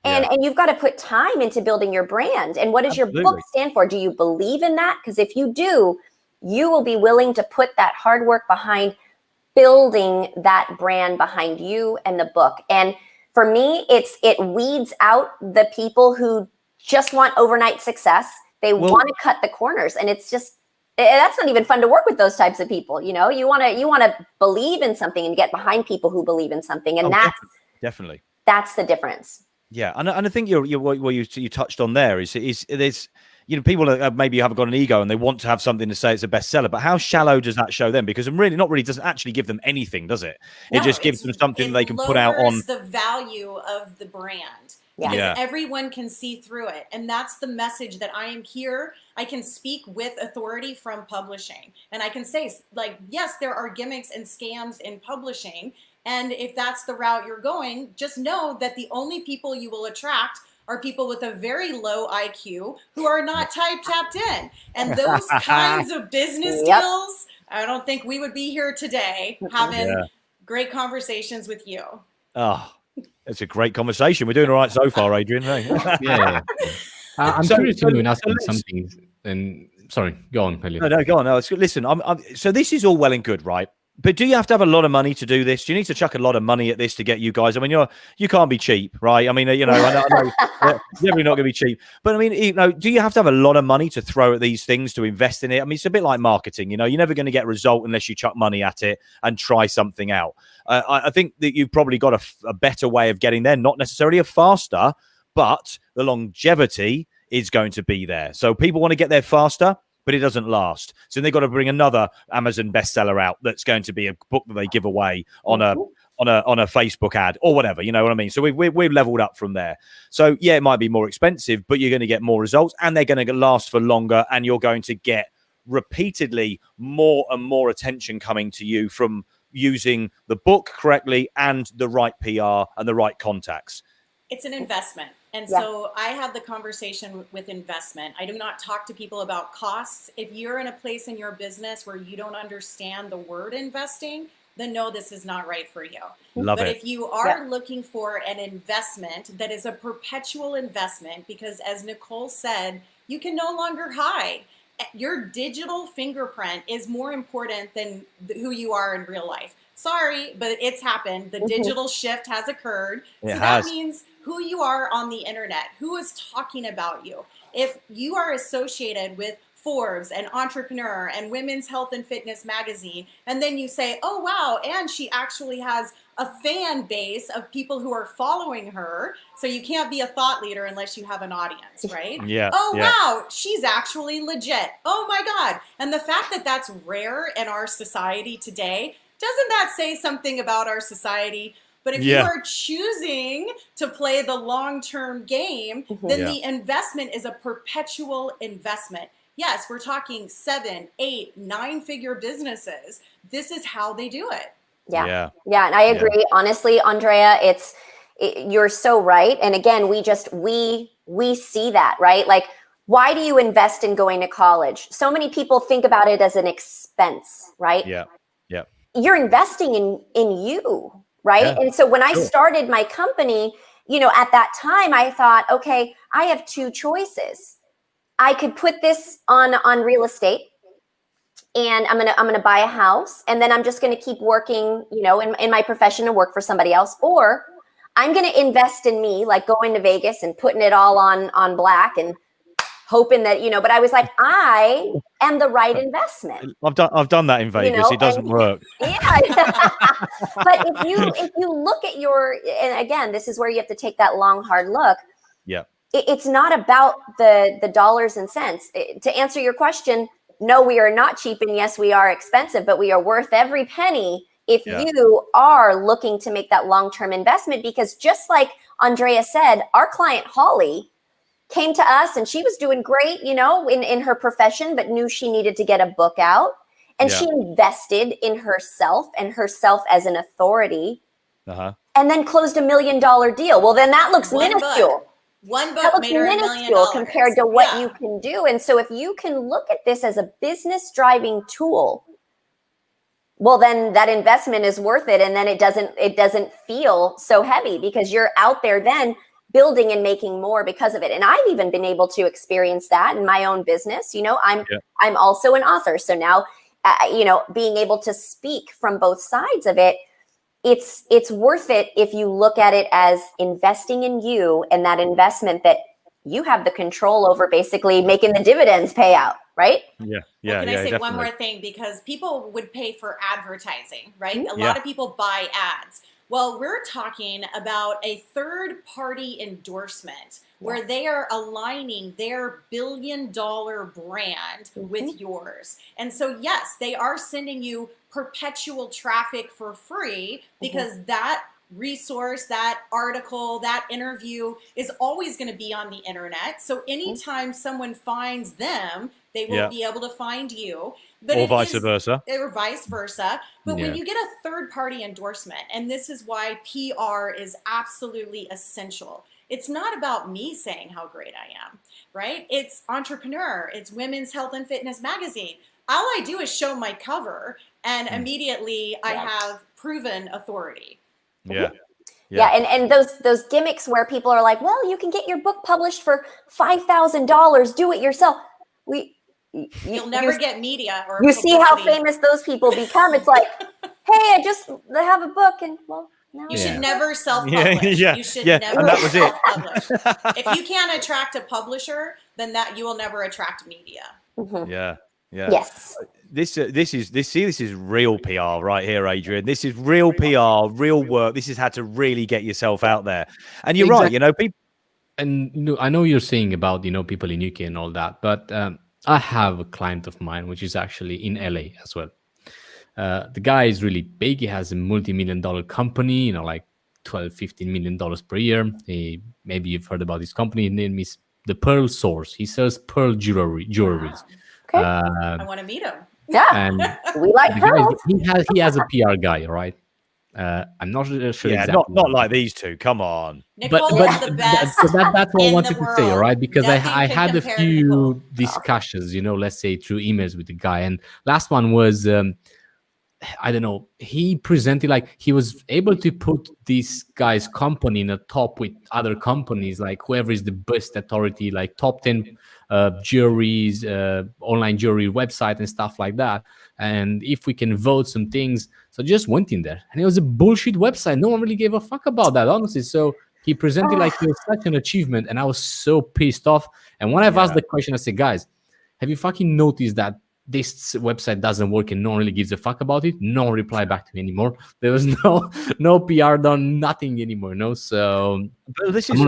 And you've got to put time into building your brand. And what does your book stand for? Do you believe in that? Because if you do, you will be willing to put that hard work behind building that brand behind you and the book. And for me, it weeds out the people who just want overnight success. They want to cut the corners, and it's just, that's not even fun to work with those types of people. You know, you want to believe in something and get behind people who believe in something. And definitely that's the difference. Yeah. And I think what you touched on there is there's, you know, people that maybe haven't got an ego and they want to have something to say it's a bestseller, but how shallow does that show them? Because it doesn't actually give them anything, does it? It just gives them something they can put out on the value of the brand. Because everyone can see through it. And that's the message that I am here. I can speak with authority from publishing. And I can say, like, yes, there are gimmicks and scams in publishing. And if that's the route you're going, just know that the only people you will attract are people with a very low IQ who are not tapped in. And those kinds of business deals, I don't think we would be here today having great conversations with you. Oh, it's a great conversation. We're doing all right so far, Adrian. I'm curious to know and asking something. And sorry, go on, Elliot. No, go on. No, listen, so this is all well and good, right? But do you have to have a lot of money to do this? Do you need to chuck a lot of money at this to get you guys? I mean, you can't be cheap, right? I mean, you know, I know you're definitely not going to be cheap. But I mean, you know, do you have to have a lot of money to throw at these things, to invest in it? I mean, it's a bit like marketing. You know, you're never going to get a result unless you chuck money at it and try something out. I think that you've probably got a better way of getting there, not necessarily a faster, but the longevity is going to be there. So people want to get there faster, but it doesn't last. So they've got to bring another Amazon bestseller out that's going to be a book that they give away on a Facebook ad or whatever. You know what I mean? So we've leveled up from there. So yeah, it might be more expensive, but you're going to get more results, and they're going to last for longer, and you're going to get repeatedly more and more attention coming to you from using the book correctly and the right PR and the right contacts. It's an investment. And so I have the conversation with investment. I do not talk to people about costs. If you're in a place in your business where you don't understand the word investing, then no, this is not right for you. But if you are looking for an investment that is a perpetual investment, because as Nicole said, you can no longer hide. Your digital fingerprint is more important than who you are in real life. Sorry, but it's happened. The digital shift has occurred. That means who you are on the internet, who is talking about you. If you are associated with Forbes and Entrepreneur and Women's Health and Fitness magazine, and then you say, oh, wow, and she actually has a fan base of people who are following her. So you can't be a thought leader unless you have an audience, right? Wow, she's actually legit. Oh, my God. And the fact that that's rare in our society today, doesn't that say something about our society? But if you are choosing to play the long-term game, then the investment is a perpetual investment. Yes, we're talking 7, 8, 9-figure businesses. This is how they do it. Yeah. And I agree. Honestly, Andrea, you're so right. And again, we see that, right? Like why do you invest in going to college? So many people think about it as an expense, right? Yeah. Yeah. You're investing in you, right? Yeah. And so when I started my company, at that time I thought, okay, I have two choices. I could put this on real estate, and I'm gonna buy a house, and then I'm just gonna keep working, in my profession and work for somebody else, or I'm gonna invest in me, like going to Vegas and putting it all on black and hoping that, but I was like, I am the right investment. I've done that in Vegas. It doesn't work. Yeah. But if you look at and again, this is where you have to take that long, hard look. Yeah. It's not about the dollars and cents. To answer your question, no, we are not cheap, and yes, we are expensive, but we are worth every penny if you are looking to make that long-term investment. Because just like Andrea said, our client Holly came to us and she was doing great, in her profession, but knew she needed to get a book out. And she invested in herself and herself as an authority, and then closed $1 million deal. Well, then that looks minuscule. One book made her $1 million compared to what you can do. And so if you can look at this as a business driving tool, well, then that investment is worth it. And then it doesn't feel so heavy because you're out there then building and making more because of it. And I've even been able to experience that in my own business. I'm also an author. So now, being able to speak from both sides of it, it's worth it if you look at it as investing in you, and that investment that you have the control over, basically making the dividends pay out, right? Yeah. Can I say definitely. one more thing? Because people would pay for advertising, right? A lot of people buy ads. Well, we're talking about a third-party endorsement where they are aligning their $1 billion brand with yours. And so, yes, they are sending you perpetual traffic for free because that resource, that article, that interview is always going to be on the internet. So anytime someone finds them, they will be able to find you. But or vice versa. Or vice versa. But when you get a third-party endorsement, and this is why PR is absolutely essential. It's not about me saying how great I am, right? It's Entrepreneur. It's Women's Health and Fitness Magazine. All I do is show my cover, and immediately I have proven authority. Yeah, and those gimmicks where people are like, well, you can get your book published for $5,000. Do it yourself. You'll never get media or you see how famous those people become. It's like, hey, they have a book, and well, no. You should never self-publish. You should never and that was self-publish. If you can't attract a publisher, then that you will never attract media. Yeah. Yes. This is real PR right here, Adrian. This is real PR, real work. This is how to really get yourself out there. And you're right, people. And I know you're saying about people in UK and all that, but I have a client of mine which is actually in LA as well. The guy is really big. He has a multi-million-dollar company, like $12-15 million per year. Maybe you've heard about this company. His name is the Pearl Source. He sells pearl jewelries. Okay. I want to meet him. Yeah, and we like pearls. He has a PR guy, right? I'm not sure exactly. Not like these two. Come on. Nicole is the best. That's what I wanted to say, right? Because I had a few discussions, let's say through emails with the guy. And last one was, I don't know, he presented like he was able to put this guy's company in a top with other companies, like whoever is the best authority, like top 10 juries, online jury website and stuff like that. And if we can vote some things, so just went in there, and it was a bullshit website. No one really gave a fuck about that, honestly. So he presented like it was such an achievement, and I was so pissed off. And when I've asked the question, I said, guys, have you fucking noticed that this website doesn't work and no one really gives a fuck about it? No one replied back to me anymore. There was no PR done, nothing anymore. No, so this is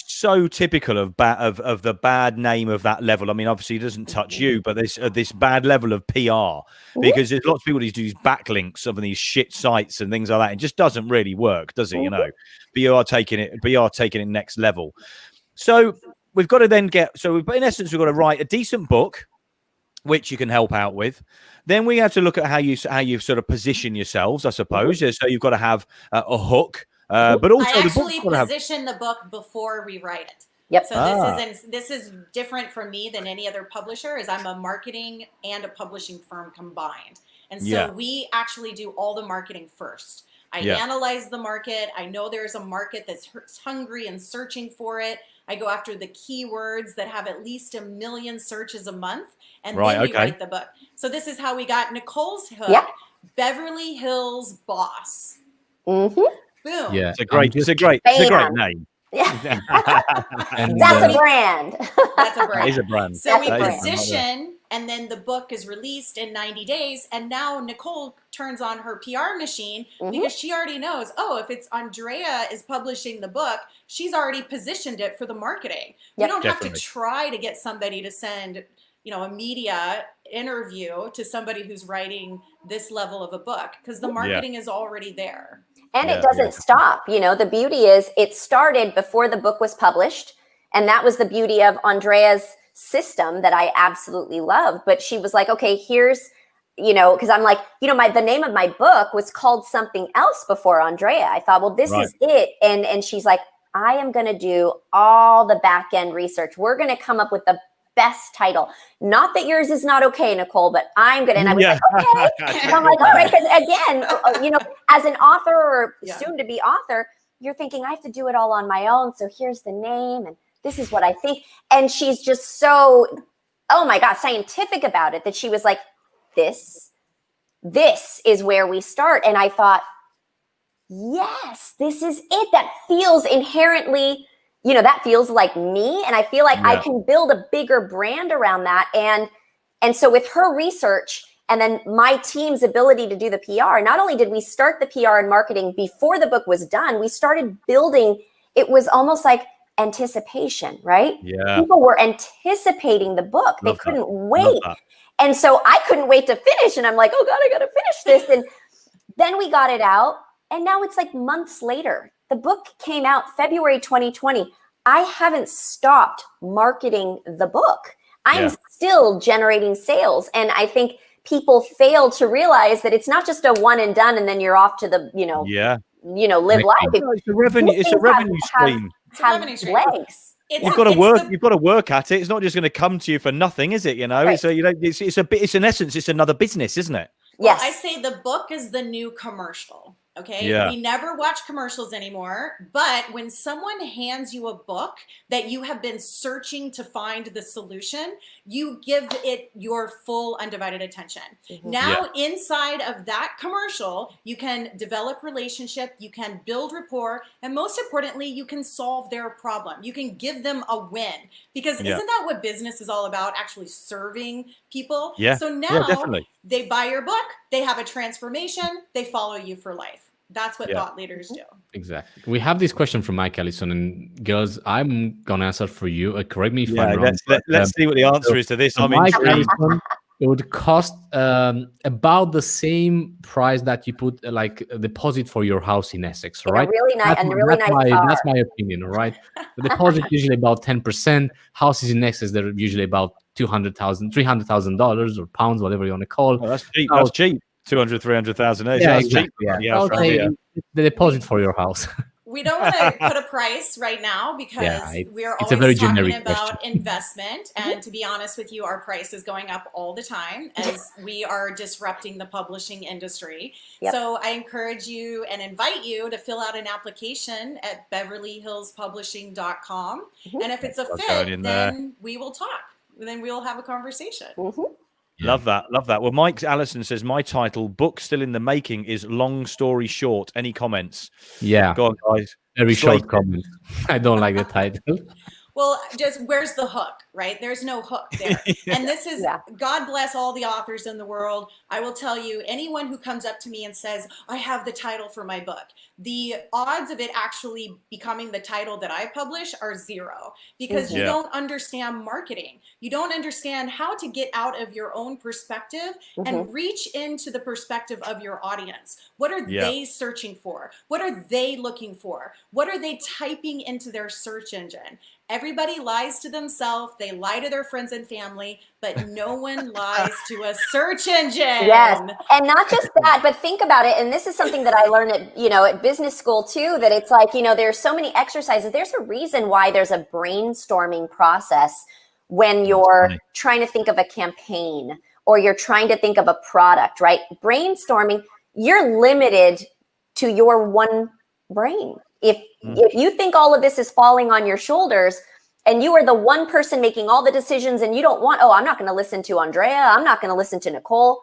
so typical of the bad name of that level. I mean, obviously it doesn't touch you, but there's this bad level of PR because there's lots of people who do these backlinks of these shit sites and things like that. It just doesn't really work, does it? But you are taking it next level. So we've got to then in essence, we've got to write a decent book, which you can help out with. Then we have to look at how you sort of position yourselves, I suppose. So you've got to have a hook, but also I actually position the book before we write it. Yep. So this is different from me than any other publisher, is I'm a marketing and a publishing firm combined. And so we actually do all the marketing first. I analyze the market. I know there's a market that's hungry and searching for it. I go after the keywords that have at least 1 million searches a month, and then we write the book. So this is how we got Nicole's hook, Beverly Hills Boss. Mm-hmm. Boom. Yeah, it's a great name. Yeah. And, That's a brand. That's a brand. That is a brand. So we position, and then the book is released in 90 days. And now Nicole turns on her PR machine because she already knows, if it's Andrea is publishing the book, she's already positioned it for the marketing. You don't have to try to get somebody to send, a media interview to somebody who's writing this level of a book, because the marketing is already there. And it doesn't stop. The beauty is it started before the book was published. And that was the beauty of Andrea's system that I absolutely love. But she was like, okay, here's, because I'm like, the name of my book was called something else before Andrea. I thought, well, this is it. And she's like, I am going to do all the back end research. We're going to come up with the best title. Not that yours is not okay, Nicole, but I'm good. And I was like, okay. And I'm like, all right. Because again, as an author or soon to be author, you're thinking I have to do it all on my own. So here's the name and this is what I think. And she's just so, oh my God, scientific about it that she was like, this is where we start. And I thought, yes, this is it. That feels inherently, that feels like me. And I feel like I can build a bigger brand around that. And so with her research and then my team's ability to do the PR, not only did we start the PR and marketing before the book was done, we started building, it was almost like anticipation, right? Yeah. People were anticipating the book. They couldn't wait. And so I couldn't wait to finish. And I'm like, oh God, I got to finish this. And then we got it out. And now it's like months later. The book came out February 2020. I haven't stopped marketing the book. I'm still generating sales. And I think people fail to realize that it's not just a one and done and then you're off to the, live life. It's a revenue stream. Have legs. You've got to work at it. It's not just going to come to you for nothing, is it? Right. So it's in essence, it's another business, isn't it? Yes. Well, I say the book is the new commercial. Okay. Yeah. We never watch commercials anymore. But when someone hands you a book that you have been searching to find the solution, you give it your full undivided attention. Now, inside of that commercial, you can develop relationship, you can build rapport, and most importantly, you can solve their problem. You can give them a win, because isn't that what business is all about? Actually serving people. Yeah. So now definitely. They buy your book, they have a transformation, they follow you for life. That's what thought leaders do. Exactly. We have this question from Mike Ellison, and girls, I'm gonna answer for you. Correct me if I'm wrong. Let's see what the answer is to this. Mike Ellison, it would cost about the same price that you put like a deposit for your house in Essex, right? That's my opinion, all right? The deposit usually about 10%. Houses in Essex, they're usually about $200,000, $300,000 or pounds, whatever you want to call. Oh, that's cheap. That's cheap. 200, 300,000. Yeah, exactly. The deposit for your house. We don't want to put a price right now because we're always talking about investment. And to be honest with you, our price is going up all the time as we are disrupting the publishing industry. So I encourage you and invite you to fill out an application at beverlyhillspublishing.com. And if it's a fit, then we will talk. Then we'll have a conversation. Love that. Well, Mike Allison says, my title, book still in the making, is Long Story Short. Any comments? Yeah. Go on, guys. Very short comment. I don't like the title. Well, just where's the hook, right? There's no hook there. And this is, God bless all the authors in the world. I will tell you, anyone who comes up to me and says, I have the title for my book, the odds of it actually becoming the title that I publish are zero, because you don't understand marketing. You don't understand how to get out of your own perspective and reach into the perspective of your audience. What are they searching for? What are they looking for? What are they typing into their search engine? Everybody lies to themselves. They lie to their friends and family, but no one lies to a search engine. Yes. And not just that, but think about it. And this is something that I learned at business school too, that it's like, there's so many exercises. There's a reason why there's a brainstorming process when you're trying to think of a campaign or you're trying to think of a product, right? Brainstorming, you're limited to your one brain. If you think all of this is falling on your shoulders and you are the one person making all the decisions and you don't want, I'm not going to listen to Andrea, I'm not going to listen to Nicole.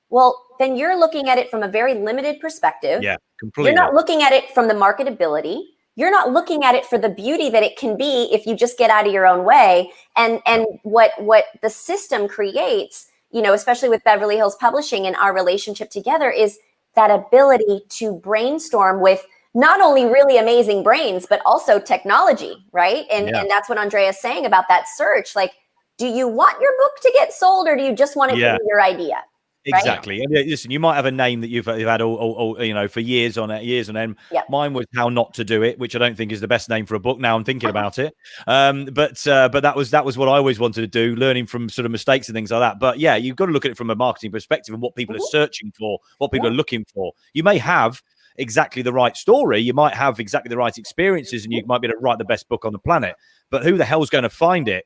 Well, then you're looking at it from a very limited perspective. Yeah, completely. You're not looking at it from the marketability. You're not looking at it for the beauty that it can be if you just get out of your own way. And what the system creates, especially with Beverly Hills Publishing and our relationship together, is that ability to brainstorm with not only really amazing brains, but also technology, right? And that's what Andrea is saying about that search. Like, do you want your book to get sold or do you just want it to be your idea? Exactly. Right? Listen, you might have a name that you've had all for years on end. Yep. Mine was How Not to Do It, which I don't think is the best name for a book. Now I'm thinking about it. But that was what I always wanted to do, learning from sort of mistakes and things like that. But yeah, you've got to look at it from a marketing perspective and what people are searching for, what people are looking for. You may have exactly the right story. You might have exactly the right experiences and you might be able to write the best book on the planet. But who the hell's going to find it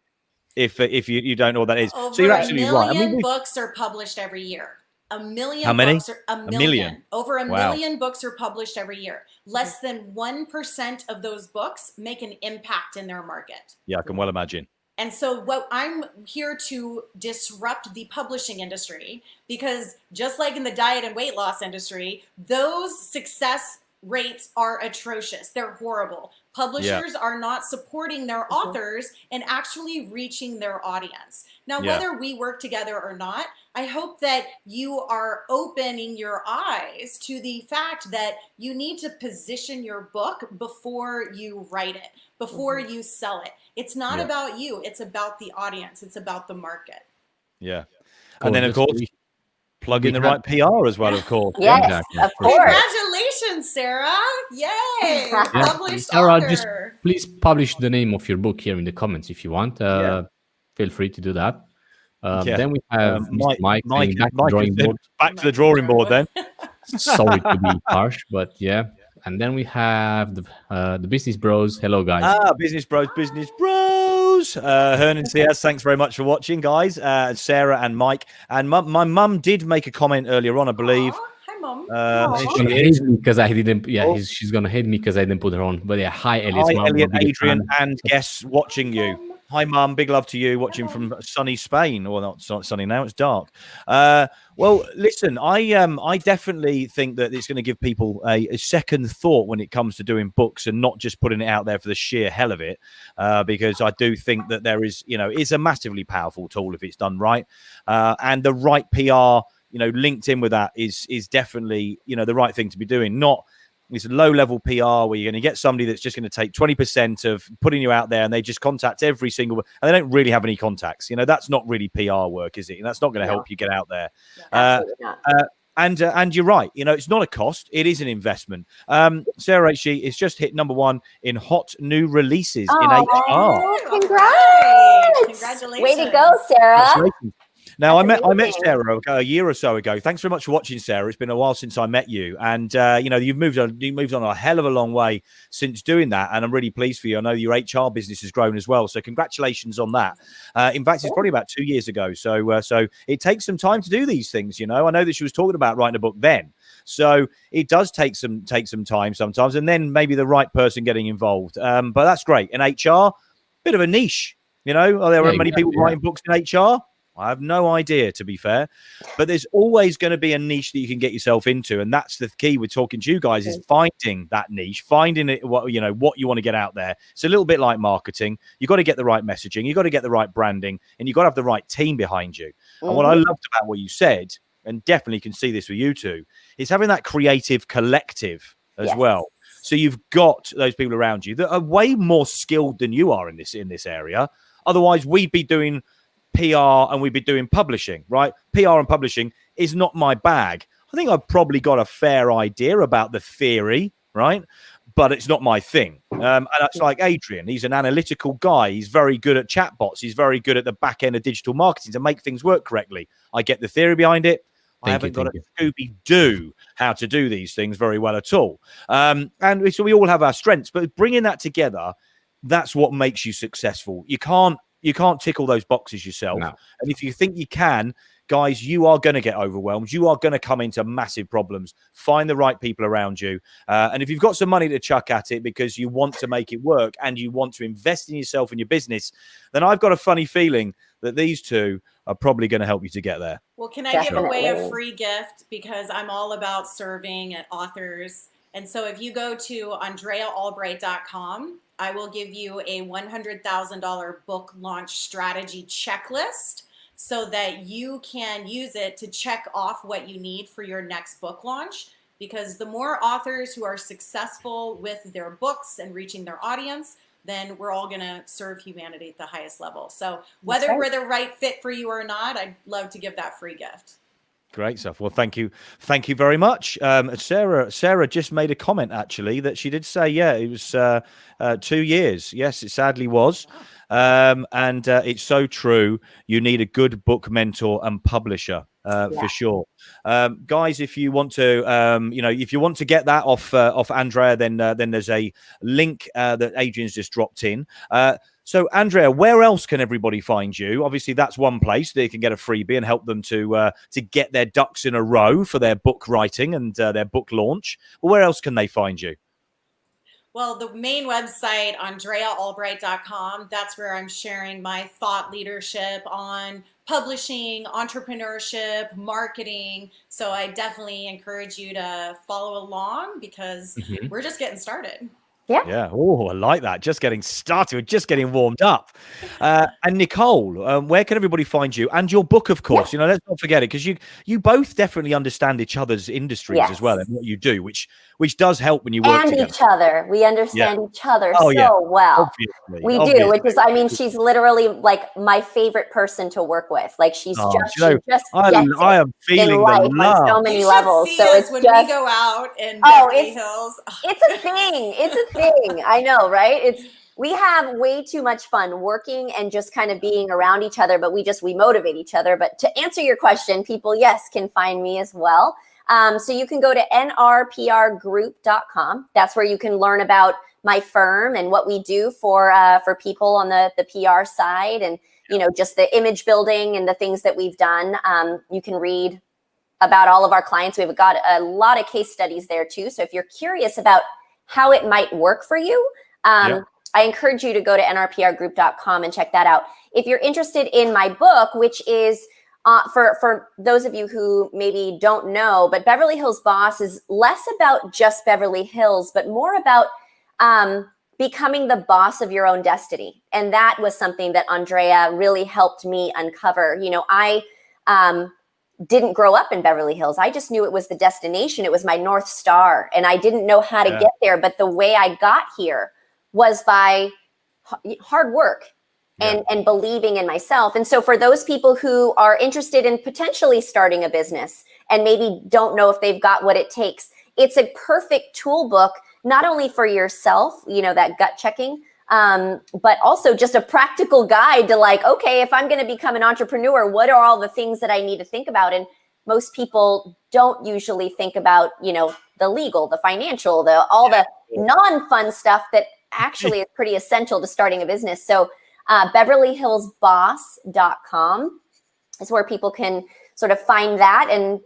if you don't know what that is? So you're absolutely right. A million books are published every year. A million. How many? Books a million. Over a million books are published every year. Less than 1% of those books make an impact in their market. Yeah, I can well imagine. And so what I'm here to disrupt the publishing industry, because just like in the diet and weight loss industry, those success rates are atrocious. They're horrible. Publishers are not supporting their authors and actually reaching their audience. Now, whether we work together or not, I hope that you are opening your eyes to the fact that you need to position your book before you write it, before you sell it. It's not about you. It's about the audience. It's about the market. Yeah. And then, of course, plug in the right PR as well, of course. Yes, exactly. Of course. Congratulations, Sarah. Yay. Published Sarah, author. just please publish the name of your book here in the comments if you want. Feel free to do that. Then we have Mike back to the drawing board then. Sorry to be harsh, but yeah. And then we have the Business Bros. Hello, guys. Business Bros. Hernan Ciaz, thanks very much for watching, guys. Sarah and Mike. And my mum did make a comment earlier on, I believe. Hi, Mum. She's gonna hate me because I didn't. Yeah, she's gonna hate me because I didn't put her on. But yeah, hi, Elliot. Hi, Elliot, Adrian, and guests watching you. Hi, Mum. Big love to you watching from sunny Spain. Well, not sunny now. It's dark. Well, listen, I definitely think that it's going to give people a second thought when it comes to doing books and not just putting it out there for the sheer hell of it. Because I do think that there is, it's a massively powerful tool if it's done right. And the right PR, linked in with that is definitely, the right thing to be doing. Not it's low-level PR where you're going to get somebody that's just going to take 20% of putting you out there and they just contact every single one. And they don't really have any contacts. That's not really PR work, is it? And that's not going to help you get out there. And you're right. It's not a cost. It is an investment. Sarah H. is just hit #1 in hot new releases in HR. Congratulations. Way to go, Sarah. Now, I met Sarah a year or so ago. Thanks very much for watching, Sarah. It's been a while since I met you. And, you've moved on a hell of a long way since doing that. And I'm really pleased for you. I know your HR business has grown as well. So congratulations on that. In fact, it's probably about 2 years ago. So it takes some time to do these things. I know that she was talking about writing a book then. So it does take some time sometimes. And then maybe the right person getting involved. But that's great. In HR, bit of a niche. Are there many people writing books in HR? I have no idea, to be fair, but there's always going to be a niche that you can get yourself into. And that's the key with talking to you guys is finding that niche, finding it, what you want to get out there. It's a little bit like marketing. You've got to get the right messaging. You've got to get the right branding and you've got to have the right team behind you. And what I loved about what you said, and definitely can see this with you two, is having that creative collective as well. So you've got those people around you that are way more skilled than you are in this area. Otherwise, we'd be doing PR and we'd be doing publishing, right? PR and publishing is not my bag. I think I've probably got a fair idea about the theory, right? but it's not my thing. And that's like Adrian. He's an analytical guy. He's very good at chatbots. He's very good at the back end of digital marketing to make things work correctly. I get the theory behind it. I haven't got a Scooby-Doo how to do these things very well at all. And so we all have our strengths, but bringing that together, that's what makes you successful. You can't tick all those boxes yourself. No. And if you think you can, guys, you are going to get overwhelmed. You are going to come into massive problems. Find the right people around you. And if you've got some money to chuck at it because you want to make it work and you want to invest in yourself and your business, then I've got a funny feeling that these two are probably going to help you to get there. Well, can I give away a free gift? Because I'm all about serving at authors. And so if you go to AndreaAlbright.com, I will give you a $100,000 book launch strategy checklist so that you can use it to check off what you need for your next book launch. Because the more authors who are successful with their books and reaching their audience, then we're all going to serve humanity at the highest level. So whether we're the right fit for you or not, I'd love to give that free gift. Great stuff. Well, thank you very much. Sarah just made a comment actually that she did say, yeah, it was 2 years. Yes, it sadly was. And it's so true. You need a good book mentor and publisher for sure. Guys, if you want to, if you want to get that off Andrea, then there's a link that Adrian's just dropped in. So, Andrea, where else can everybody find you? Obviously, that's one place they can get a freebie and help them to get their ducks in a row for their book writing and their book launch. Well, where else can they find you? Well, the main website, AndreaAlbright.com, that's where I'm sharing my thought leadership on publishing, entrepreneurship, marketing. So I definitely encourage you to follow along because we're just getting started. Yeah. Oh, I like that. Just getting started. We're just getting warmed up. And Nicole, where can everybody find you? And your book, of course. Let's not forget it, because you both definitely understand each other's industries as well and what you do, which does help when you work together. And each other. We understand each other well. Obviously. Do, which is, she's literally like my favorite person to work with. Like she's I am feeling the love on so many levels. So it's when we go out in Beverly Hills. It's a thing. It's a thing. I know, right? We have way too much fun working and just kind of being around each other, but we motivate each other. But to answer your question, people, can find me as well. So you can go to nrprgroup.com. That's where you can learn about my firm and what we do for people on the PR side and, just the image building and the things that we've done. You can read about all of our clients. We've got a lot of case studies there too. So if you're curious about how it might work for you, I encourage you to go to nrprgroup.com and check that out. If you're interested in my book, which is for those of you who maybe don't know, but Beverly Hills Boss is less about just Beverly Hills, but more about becoming the boss of your own destiny. And that was something that Andrea really helped me uncover. I didn't grow up in Beverly Hills. I just knew it was the destination. It was my North Star. And I didn't know how to get there. But the way I got here was by hard work and believing in myself. And so for those people who are interested in potentially starting a business and maybe don't know if they've got what it takes, it's a perfect tool book, not only for yourself, that gut checking, but also just a practical guide to okay, if I'm going to become an entrepreneur, what are all the things that I need to think about? And most people don't usually think about, the legal, the financial, all the non-fun stuff that actually is pretty essential to starting a business. So BeverlyHillsBoss.com is where people can sort of find that and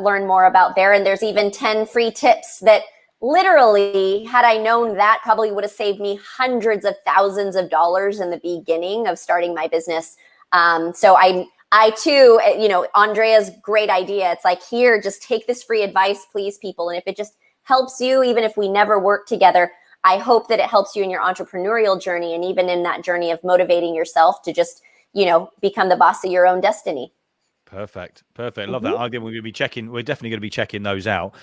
learn more about there. And there's even 10 free tips that literally, had I known that, probably would have saved me hundreds of thousands of dollars in the beginning of starting my business. So I too, Andrea's great idea. It's like, here, just take this free advice, please, people. And if it just helps you, even if we never work together, I hope that it helps you in your entrepreneurial journey and even in that journey of motivating yourself to just, become the boss of your own destiny. Perfect. Love that. We're definitely going to be checking those out.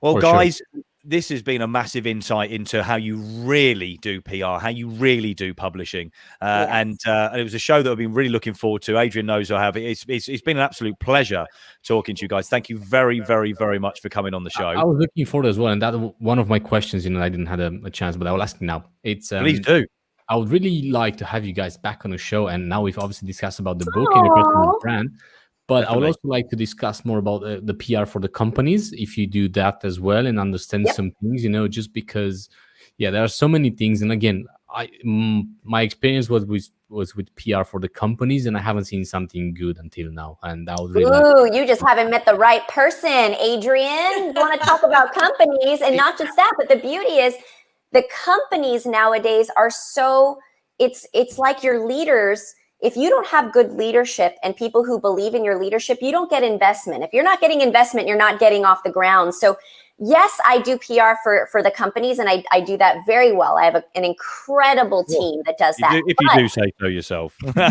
Well, guys, this has been a massive insight into how you really do PR, how you really do publishing. And it was a show that I've been really looking forward to. Adrian knows I have. It's been an absolute pleasure talking to you guys. Thank you very, very, very much for coming on the show. I was looking forward as well. And that one of my questions, I didn't have a chance, but I will ask now. It's Please do. I would really like to have you guys back on the show. And now we've obviously discussed about the book and your personal brand. But I would also like to discuss more about the PR for the companies, if you do that as well, and understand some things, just because, there are so many things. And again, my experience was with PR for the companies, and I haven't seen something good until now. And I was really you just haven't met the right person, Adrian. You want to talk about companies, and not just that, but the beauty is the companies nowadays are so, it's like your leaders. If you don't have good leadership and people who believe in your leadership, you don't get investment. If you're not getting investment, you're not getting off the ground. So yes, I do PR for the companies, and I do that very well. I have an incredible team that does that. If you do say so yourself. but hey,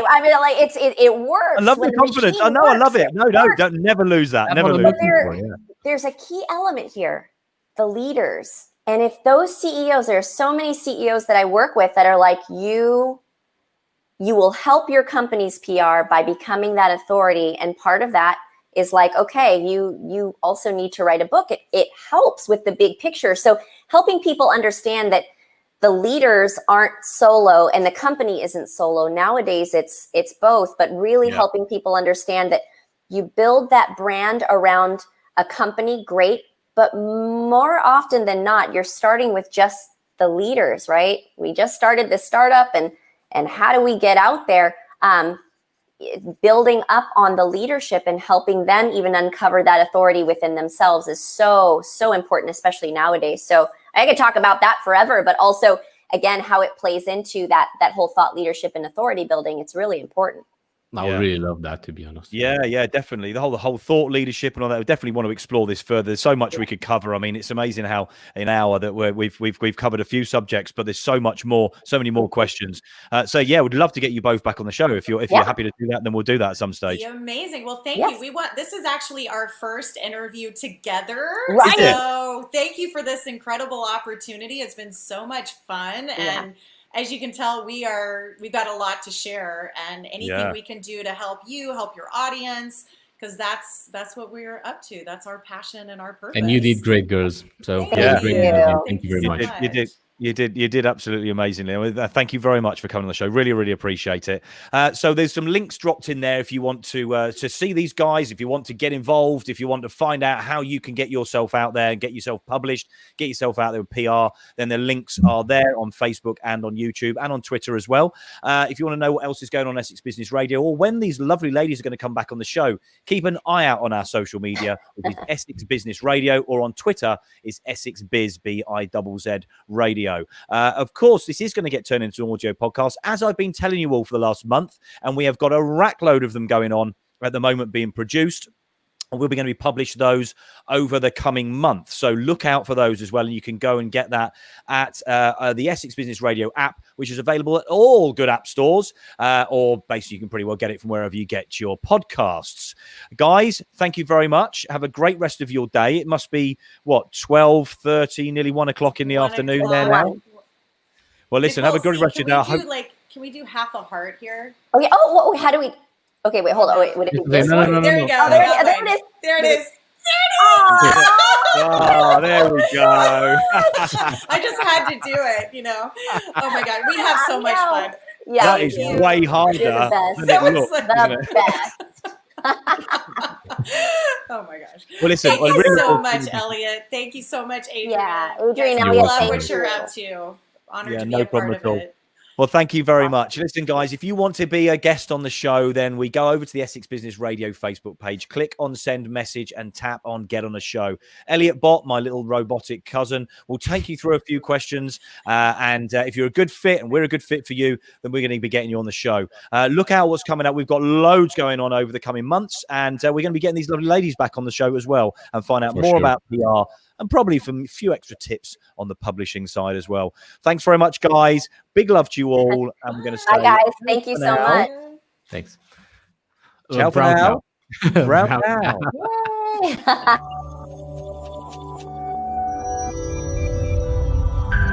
I mean, like it works. I love the confidence. I know, I love it. No, don't never lose that. Never lose it. There's a key element here, the leaders. And if those CEOs, there are so many CEOs that I work with that are like, you will help your company's PR by becoming that authority. And part of that is like, okay, you also need to write a book. It helps with the big picture. So helping people understand that the leaders aren't solo and the company isn't solo. Nowadays, it's both, but really helping people understand that you build that brand around a company, great. But more often than not, you're starting with just the leaders, right? We just started this startup, and how do we get out there? Building up on the leadership and helping them even uncover that authority within themselves is so, so important, especially nowadays. So I could talk about that forever, but also, again, how it plays into that whole thought leadership and authority building. It's really important. I would really love that, to be honest. Yeah, definitely. The whole thought leadership and all that. We definitely want to explore this further. There's so much we could cover. I mean, it's amazing how in an hour that we've covered a few subjects, but there's so much more, so many more questions. So we'd love to get you both back on the show. If you're happy to do that, then we'll do that at some stage. Amazing. Well, thank you. This is actually our first interview together. Right. So thank you for this incredible opportunity. It's been so much fun. And as you can tell, we've got a lot to share, and anything we can do to help your audience, because that's what we're up to. That's our passion and our purpose. And you did great, girls. So Thank you. Thank you very much. You did absolutely amazingly. Thank you very much for coming on the show. Really, really appreciate it. So there's some links dropped in there if you want to see these guys, if you want to get involved, if you want to find out how you can get yourself out there and get yourself published, get yourself out there with PR, then the links are there on Facebook and on YouTube and on Twitter as well. If you want to know what else is going on Essex Business Radio, or when these lovely ladies are going to come back on the show, keep an eye out on our social media, which is Essex Business Radio, or on Twitter is Essex Biz, BIZZ Radio. Of course, this is going to get turned into an audio podcast, as I've been telling you all for the last month, and we have got a rackload of them going on at the moment being produced. We'll be going to be published those over the coming month. So look out for those as well. And you can go and get that at the Essex Business Radio app, which is available at all good app stores, or basically you can pretty well get it from wherever you get your podcasts. Guys, thank you very much. Have a great rest of your day. It must be, 12:30, nearly 1 o'clock in the afternoon there now. Well, listen, have a good rest of your day. Can we do half a heart here? Okay. Oh, how do we... Okay, wait, hold on. Wait, would it be this one? No. There you go. Oh, there it is. There it is. Oh, there we go. I just had to do it, Oh my God, we have so much fun. Yeah, that is way harder than it looks. The best. Oh my gosh. Well, listen, thank you so much, Elliot. Thank you so much, Adrian. Yeah, Adrian, I Elliot, love what you're up to. Honored to be a part of it. Well, thank you very much. Listen, guys, if you want to be a guest on the show, then we go over to the Essex Business Radio Facebook page, click on send message and tap on get on a show. Elliot Bot, my little robotic cousin, will take you through a few questions. And if you're a good fit and we're a good fit for you, then we're going to be getting you on the show. Look out what's coming up. We've got loads going on over the coming months, and we're going to be getting these lovely ladies back on the show as well and find out more about PR. And probably from a few extra tips on the publishing side as well. Thanks very much, guys. Big love to you all. And we're going to say... Bye, guys. Thank you so much. Thanks. Ciao for now. Brown now. Yay.